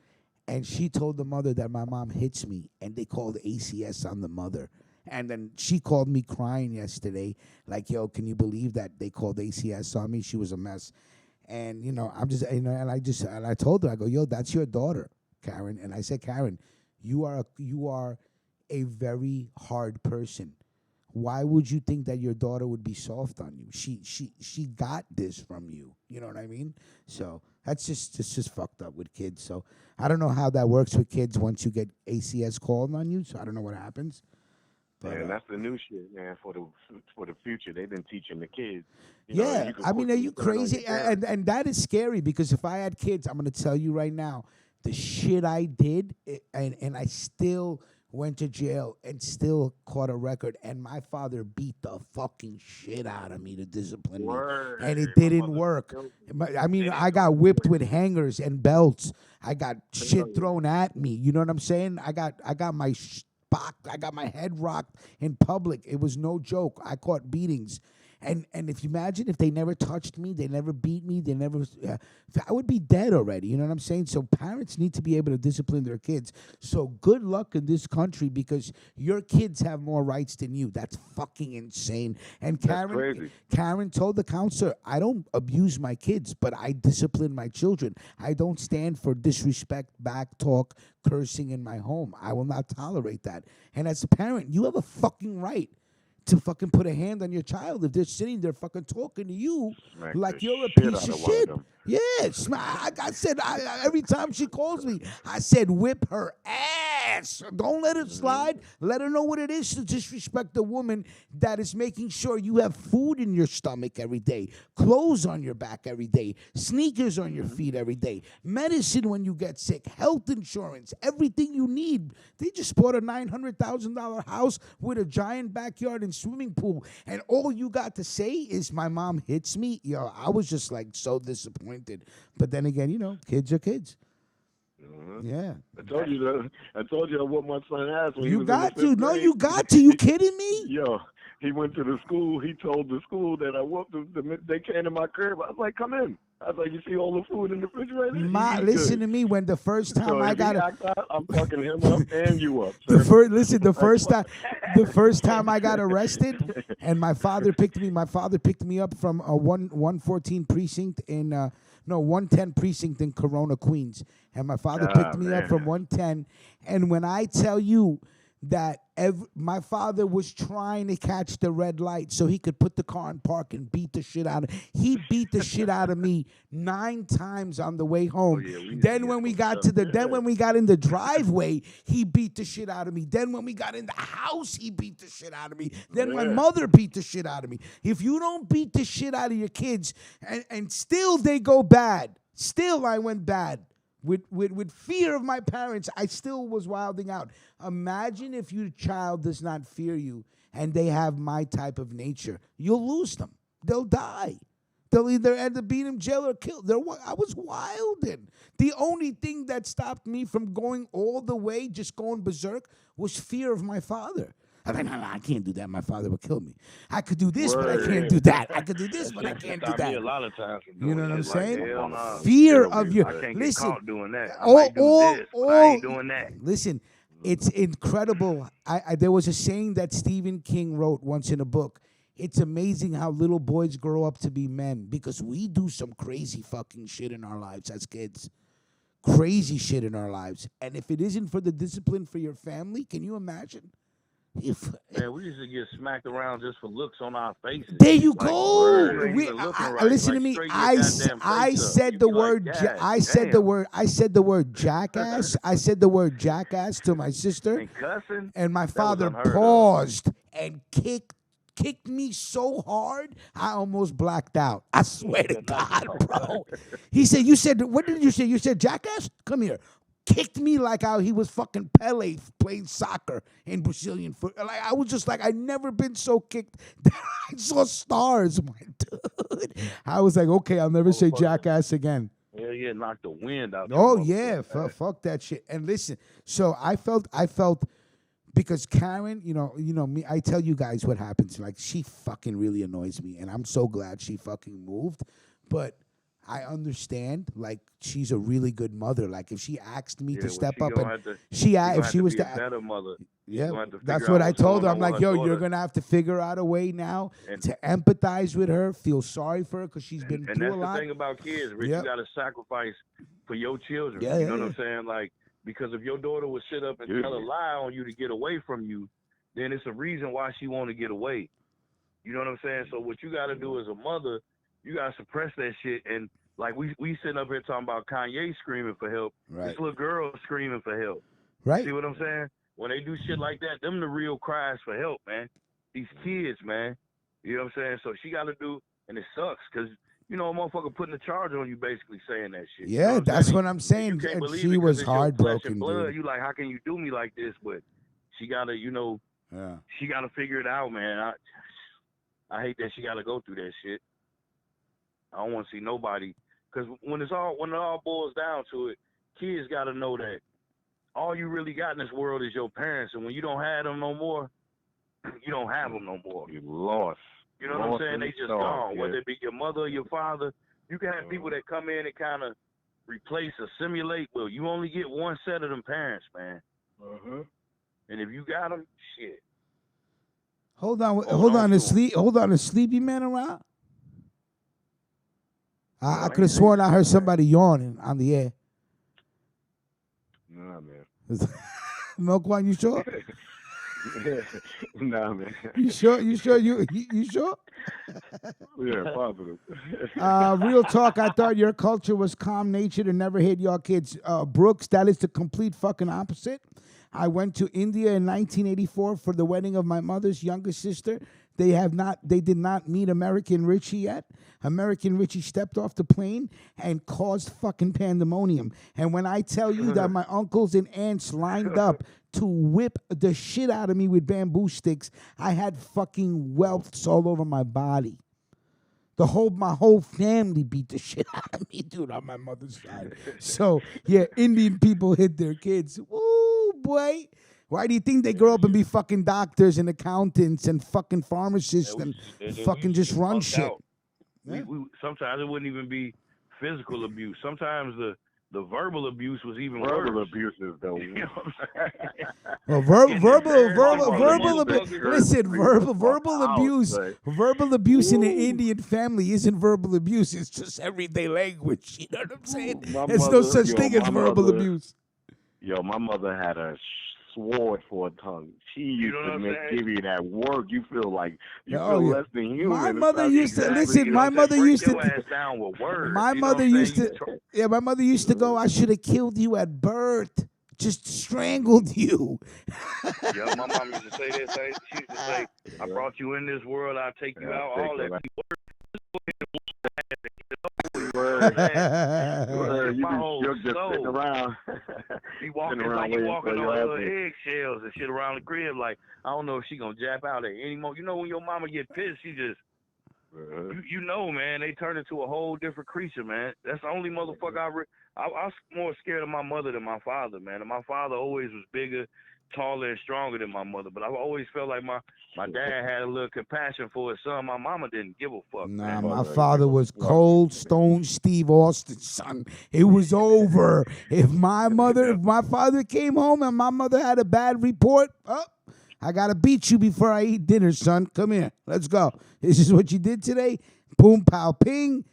and she told the mother that my mom hits me, and they called ACS on the mother. And then she called me crying yesterday, like, yo, can you believe that they called ACS on me? She was a mess. And, I'm just, and I told her, I go, yo, that's your daughter, Karen. And I said, Karen, you are a very hard person. Why would you think that your daughter would be soft on you? She got this from you. You know what I mean? So it's just fucked up with kids. So I don't know how that works with kids once you get ACS called on you. So I don't know what happens. But, man, that's the new shit, man. For the future, they've been teaching the kids. I mean, are you crazy? And that is scary because if I had kids, I'm gonna tell you right now, the shit I did, and I still went to jail and still caught a record, and my father beat the fucking shit out of me to discipline me, and it didn't work. I mean, I got whipped with hangers and belts. I got shit thrown at me. You know what I'm saying? I got my I got my head rocked in public. It was no joke. I caught beatings. And if you imagine if they never touched me, they never beat me, they never, I would be dead already. You know what I'm saying? So parents need to be able to discipline their kids. So good luck in this country because your kids have more rights than you. That's fucking insane. And Karen told the counselor, I don't abuse my kids, but I discipline my children. I don't stand for disrespect, back talk, cursing in my home. I will not tolerate that. And as a parent, you have a fucking right to fucking put a hand on your child if they're sitting there fucking talking to you like you're a piece of shit. Yes, I said, every time she calls me, I said, whip her ass. Don't let it slide. Let her know what it is to disrespect a woman that is making sure you have food in your stomach every day, clothes on your back every day, sneakers on your feet every day, medicine when you get sick, health insurance, everything you need. They just bought a $900,000 house with a giant backyard and swimming pool, and all you got to say is my mom hits me. Yo, I was just like so disappointed. But then again, kids are kids. Yeah. I told you what my son asked when he was in the fifth grade. No, you got to. You kidding me? Yo, he went to the school. He told the school that I whooped them. They came to my crib. I was like, come in. I was like, you see all the food in the refrigerator? Listen to me. When the first time I got I'm fucking him up and you up. The first time I got arrested, and my father picked me up from a 114 precinct in 110 precinct in Corona, Queens, and my father picked me up from 110. And when I tell you that my father was trying to catch the red light so he could put the car in park and beat the shit out of me. He beat the shit out of me 9 times on the way home. When we got in the driveway, he beat the shit out of me. Then when we got in the house, he beat the shit out of me. Then my mother beat the shit out of me. If you don't beat the shit out of your kids and still they go bad, still I went bad. With fear of my parents, I still was wilding out. Imagine if your child does not fear you and they have my type of nature. You'll lose them. They'll die. They'll either end up being in jail or killed. I was wilding. The only thing that stopped me from going all the way, just going berserk, was fear of my father. I'm like, no, I can't do that. My father would kill me. I could do this, but I can't do that. I could do this, but I can't do that. A lot of times you know what I'm saying? Fear of your. I can't listen, get caught doing that. I might do this, but I ain't doing that. Listen, it's incredible. There was a saying that Stephen King wrote once in a book. It's amazing how little boys grow up to be men because we do some crazy fucking shit in our lives as kids. Crazy shit in our lives. And if it isn't for the discipline for your family, can you imagine? Man, we used to get smacked around just for looks on our faces. There you go. Listen to me. I said the word jackass. I said the word jackass to my sister. And my father paused and kicked me so hard, I almost blacked out. I swear to God, bro. He said, what did you say? You said jackass? Come here. Kicked me like how he was fucking Pele playing soccer in Brazilian football. Like I was just like, I'd never been so kicked that I saw stars, my dude. I was like, okay, I'll never say jackass again. Yeah, Yeah, knock the wind out. Oh yeah, fuck that shit. And listen, so I felt because Karen, you know me. I tell you guys what happens. Like she fucking really annoys me, and I'm so glad she fucking moved. But I understand. Like she's a really good mother. Like if she asked me to step up, and if she was a better mother. Yeah, that's what I told her. I'm like, yo, you're gonna have to figure out a way now to empathize with her, feel sorry for her because she's been through a lot. And that's the thing about kids, Rich. You got to sacrifice for your children. Yeah, you know what I'm saying? Like, because if your daughter would sit up and tell a lie on you to get away from you, then it's a reason why she want to get away. You know what I'm saying? So what you got to do as a mother, you got to suppress that shit. And like we sitting up here talking about Kanye screaming for help. Right. This little girl screaming for help. Right. See what I'm saying? When they do shit like that, them the real cries for help, man. These kids, man. You know what I'm saying? So she got to do, and it sucks because, you know, a motherfucker putting a charge on you basically saying that shit. Yeah, you know that's what I'm saying. And she was heartbroken, dude. dude. You like, how can you do me like this? But she got to, you know, she got to figure it out, man. I hate that she got to go through that shit. I don't want to see nobody. Because when it all boils down to it, kids got to know that all you really got in this world is your parents, and when you don't have them no more, you don't have them no more. You lost. You know what I'm saying? They just gone. Whether it be your mother or your father, you can have people that come in and kind of replace, assimilate. Well, you only get one set of them parents, man. And if you got them, shit. Hold on. Is Sleepy Man around? I could have sworn I heard somebody yawning on the air. Nah, man. Milkwan, you sure? Nah, man. You sure? You sure? You sure? Yeah, positive. Real talk, I thought your culture was calm-natured and never hit your kids. Brooks, that is the complete fucking opposite. I went to India in 1984 for the wedding of my mother's youngest sister. They did not meet American Richie yet. American Richie stepped off the plane and caused fucking pandemonium. And when I tell you that my uncles and aunts lined up to whip the shit out of me with bamboo sticks, I had fucking welts all over my body. My whole family beat the shit out of me, dude, on my mother's side. So, yeah, Indian people hit their kids. Woo, boy. Why do you think they grow up and be fucking doctors and accountants and fucking pharmacists and fucking just run shit? Yeah. Sometimes it wouldn't even be physical abuse. Sometimes the verbal abuse was even worse. Verbal abuse is the you know what I'm saying? Well, verbal abuse in an Indian family isn't verbal abuse. It's just everyday language. You know what I'm saying? There's no such thing as verbal abuse. Yo, my mother had a sword for a tongue. She used to give you that work. You feel like you feel less than human. My mother used to listen. My mother used to. My mother used to. Yeah, my mother used to go. I should have killed you at birth. Just strangled you. Yeah, my mom used to say this. She used to say, "I brought you in this world. I'll take you out." All that. My whole soul. Around. Be walking like you walking on eggshells and shit around the crib. Like, I don't know if she gonna jap out at any moment. You know when your mama get pissed, she just, you know, man, they turn into a whole different creature, man. That's the only motherfucker I was more scared of my mother than my father, man. And my father always was bigger, taller, and stronger than my mother. But I always felt like my dad had a little compassion for his son. My mama didn't give a fuck. Nah, man. My father was Cold Stone Steve Austin's son. It was over. If my father came home and my mother had a bad report, I gotta beat you before I eat dinner, son. Come here. Let's go. This is what you did today. Boom, pow, ping.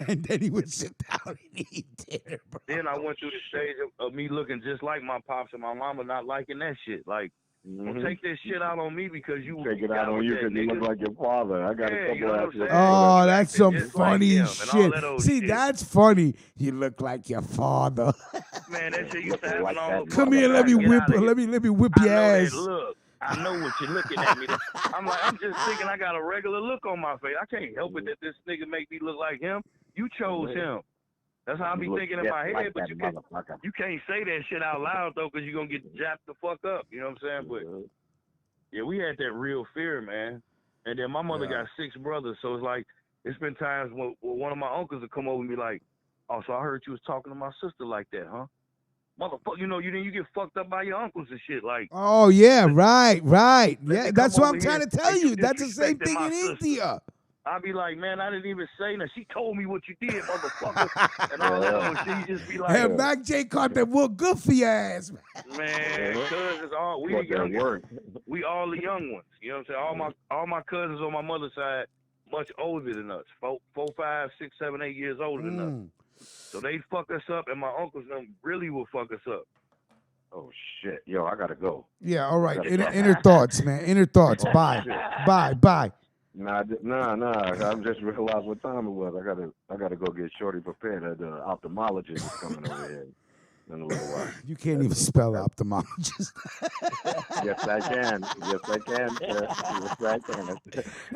And then he would sit down and eat dinner, bro. Then I went through the stage of me looking just like my pops and my mama not liking that shit. Like, don't take this shit out on me because you take it out on you because you look like your father. I got a couple of Oh, that's some funny shit. See, that's funny. You look like your father. Man, that shit used to happen all the Come here, let me whip your ass. Look, I know what you're looking at me. I'm just thinking I got a regular look on my face. I can't help it that this nigga make me look like him. You chose him. That's how I be thinking in my head, but you can't say that shit out loud, though, because you're going to get japped the fuck up. You know what I'm saying? But, yeah, we had that real fear, man. And then my mother got 6 brothers, so it's like, it's been times when one of my uncles would come over and be like, Oh, so I heard you was talking to my sister like that, huh? Motherfucker, you get fucked up by your uncles and shit. Like, oh yeah, right. Yeah, that's what come I'm over trying here to tell and you. That's the same disrespecting thing my in sister. India. I'd be like, man, I didn't even say nothing. She told me what you did, motherfucker. And all that other shit. You just be like, Hey, Mac J caught that wood good for your ass, man, cousins, we the youngest. We all the young ones. You know what I'm saying? All my cousins on my mother's side much older than us. 4, 5, 6, 7, 8 years older than us. So they fuck us up, and my uncles them really will fuck us up. Oh shit, yo, I gotta go. Yeah, all right. Inner thoughts, man. Inner thoughts. Bye. Bye. Nah. I just realized what time it was. I gotta go get Shorty prepared. The ophthalmologist is coming over here in a little while. You can't even spell ophthalmologist. Yes, I can. Yes, I can.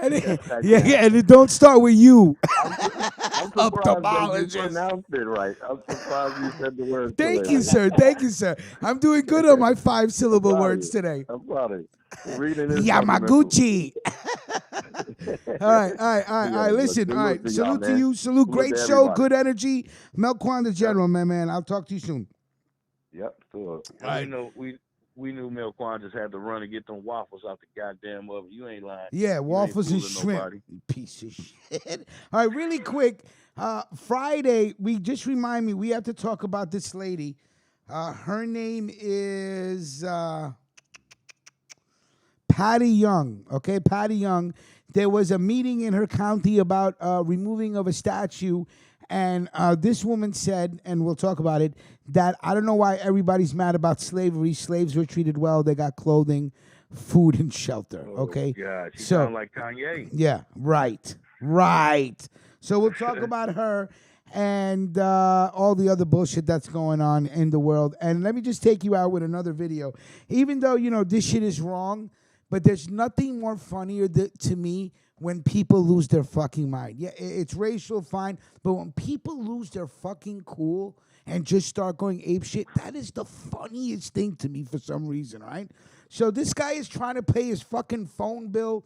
And it don't start with you. I'm surprised that you pronounced it right. I'm surprised you said the word. Thank you, sir. I'm doing good on my 5-syllable words today. I'm proud of you. Reading this Yamaguchi. All right. Listen, all right. Salute to you. Salute. Great show. Good energy. Melquan the General, man. I'll talk to you soon. Yep. Sure. We knew Melquan just had to run and get them waffles out the goddamn oven. You ain't lying. Yeah, waffles and shrimp. Nobody. Piece of shit. All right, really quick. Friday, remind me, we have to talk about this lady. Her name is Patty Young. Okay, Patty Young. There was a meeting in her county about removing of a statue. And this woman said, and we'll talk about it, that I don't know why everybody's mad about slavery. Slaves were treated well. They got clothing, food, and shelter. Okay? Oh, God. She sound like Kanye. Yeah, right. So we'll talk about her and all the other bullshit that's going on in the world. And let me just take you out with another video. Even though, this shit is wrong, but there's nothing more funnier to me when people lose their fucking mind. Yeah, it's racial, fine, but when people lose their fucking cool and just start going apeshit, that is the funniest thing to me for some reason, right? So this guy is trying to pay his fucking phone bill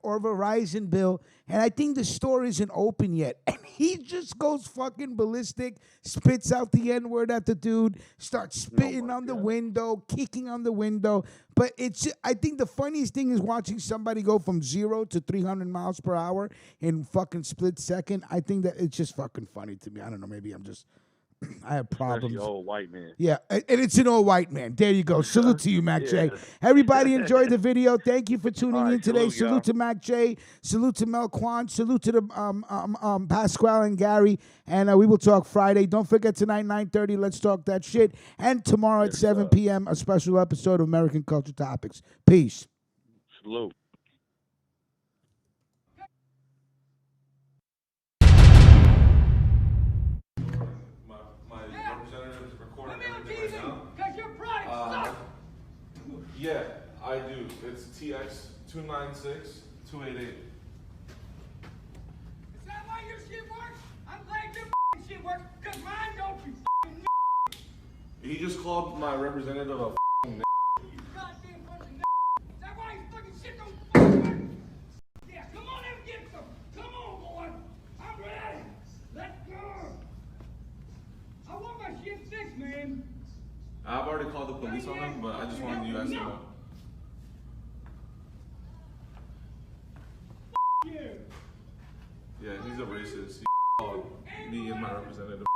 or Verizon bill, and I think the store isn't open yet. And he just goes fucking ballistic, spits out the N-word at the dude, starts spitting on the window, kicking on the window. But I think the funniest thing is watching somebody go from 0 to 300 miles per hour in fucking split second. I think that it's just fucking funny to me. I don't know, maybe I have problems. Especially old white man. Yeah, and it's an old white man. There you go. Salute to you, Mac J. Everybody enjoyed the video. Thank you for tuning in today. Salute to Mac J. Salute to Melquan. Salute to the Pasquale and Gary. And we will talk Friday. Don't forget tonight, 9:30. Let's talk that shit. And tomorrow at 7 p.m., a special episode of American Culture Topics. Peace. Salute. Yeah, I do. It's TX 296-288. Is that why your shit works? I'm glad your shit works, because mine don't, you He just called my representative a goddamn fucking Is that why your fucking shit don't work? Yeah, come on and get some. Come on, boy. I'm ready. Let's go. I want my shit fixed, man. I've already called the police on him, but I just wanted you guys to know. Yeah, he's a racist. He called me and my representative.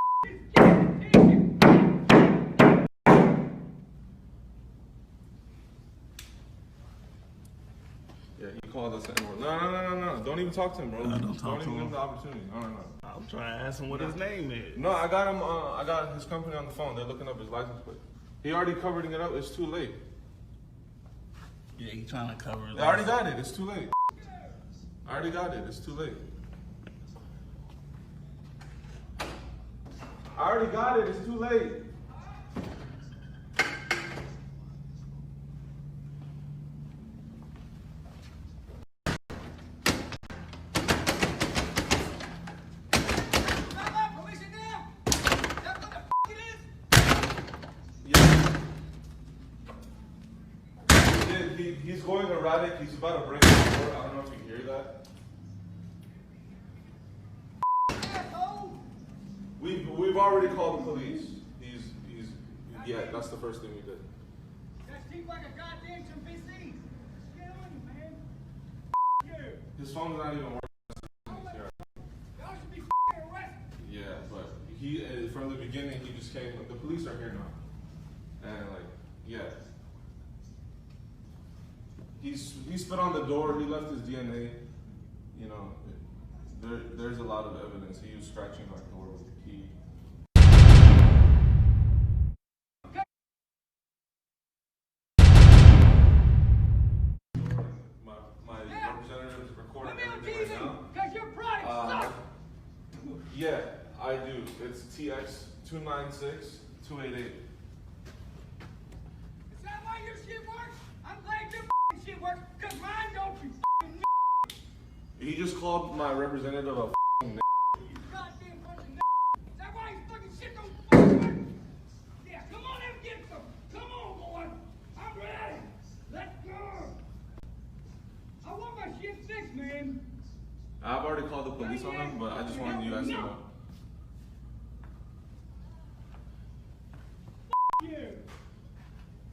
Yeah, he called us the N-word. No. Don't even talk to him, bro. Don't even give him the opportunity. No. I'm trying to ask him what his name is. No, I got him. I got his company on the phone. They're looking up his license plate. He already covered it up. It's too late. Yeah, he's trying to cover it. I already got it. It's too late. I already got it. It's too late. I already got it. It's too late. He's going erratic. He's about to break the door. I don't know if you hear that. We've already called the police. Yeah, that's the first thing we did. That seems like a goddamn chimpanzee. Get on you, man. You. His phone's not even working. Y'all should be arrested. Yeah, but he, from the beginning, he just came, the police are here now. And like, yeah. He spit on the door, he left his DNA. You know, there's a lot of evidence. He was scratching our door with the key. My representative is recording everything right now. Because your product sucks. Yeah, I do. It's TX 296-288. Is that why your shit works? I'm glad your shit works, because mine don't, you He just called my representative a goddamn bunch of Is that why his fucking shit don't work? Yeah, come on and get some. Come on, boy. I'm ready. Let's go. I want my shit fixed, man. I've already called the police on him, but I just wanted you guys to know.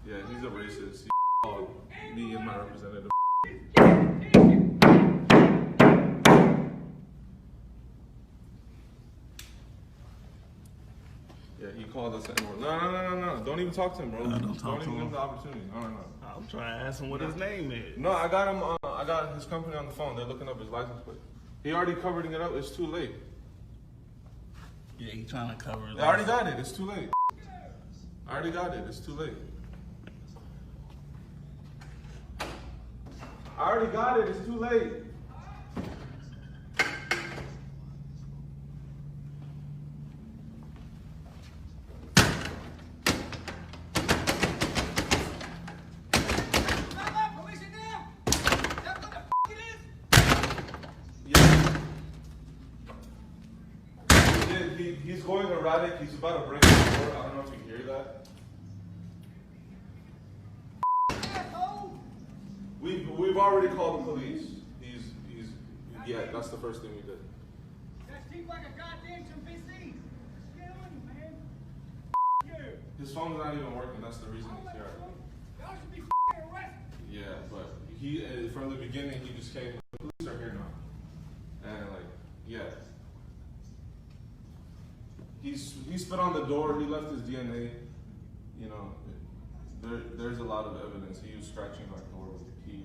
Yeah, he's a racist. He called me and my representative. Yeah, he called us N-word. No. Don't even talk to him, bro. Don't even to give him. him the opportunity. No. I'm trying to ask him what his name is. No, I got him. I got his company on the phone. They're looking up his license plate. He already covered it up. It's too late. Yeah, he trying to cover it. I already got it. It's too late. I already got it. It's too late. I already got it. It's too late. He's going erratic. He's about to break the door. I don't know if you hear that. We've already called the police. Yeah, that's the first thing we did. That seems like a goddamn chimpanzee. Get on you, man. You. His phone's not even working. That's the reason he's here. Y'all should be arrested. Yeah, but he, from the beginning, he just came. The police are here now. And like, yeah. He spit on the door, he left his DNA. You know, there's a lot of evidence. He was scratching our door with the key.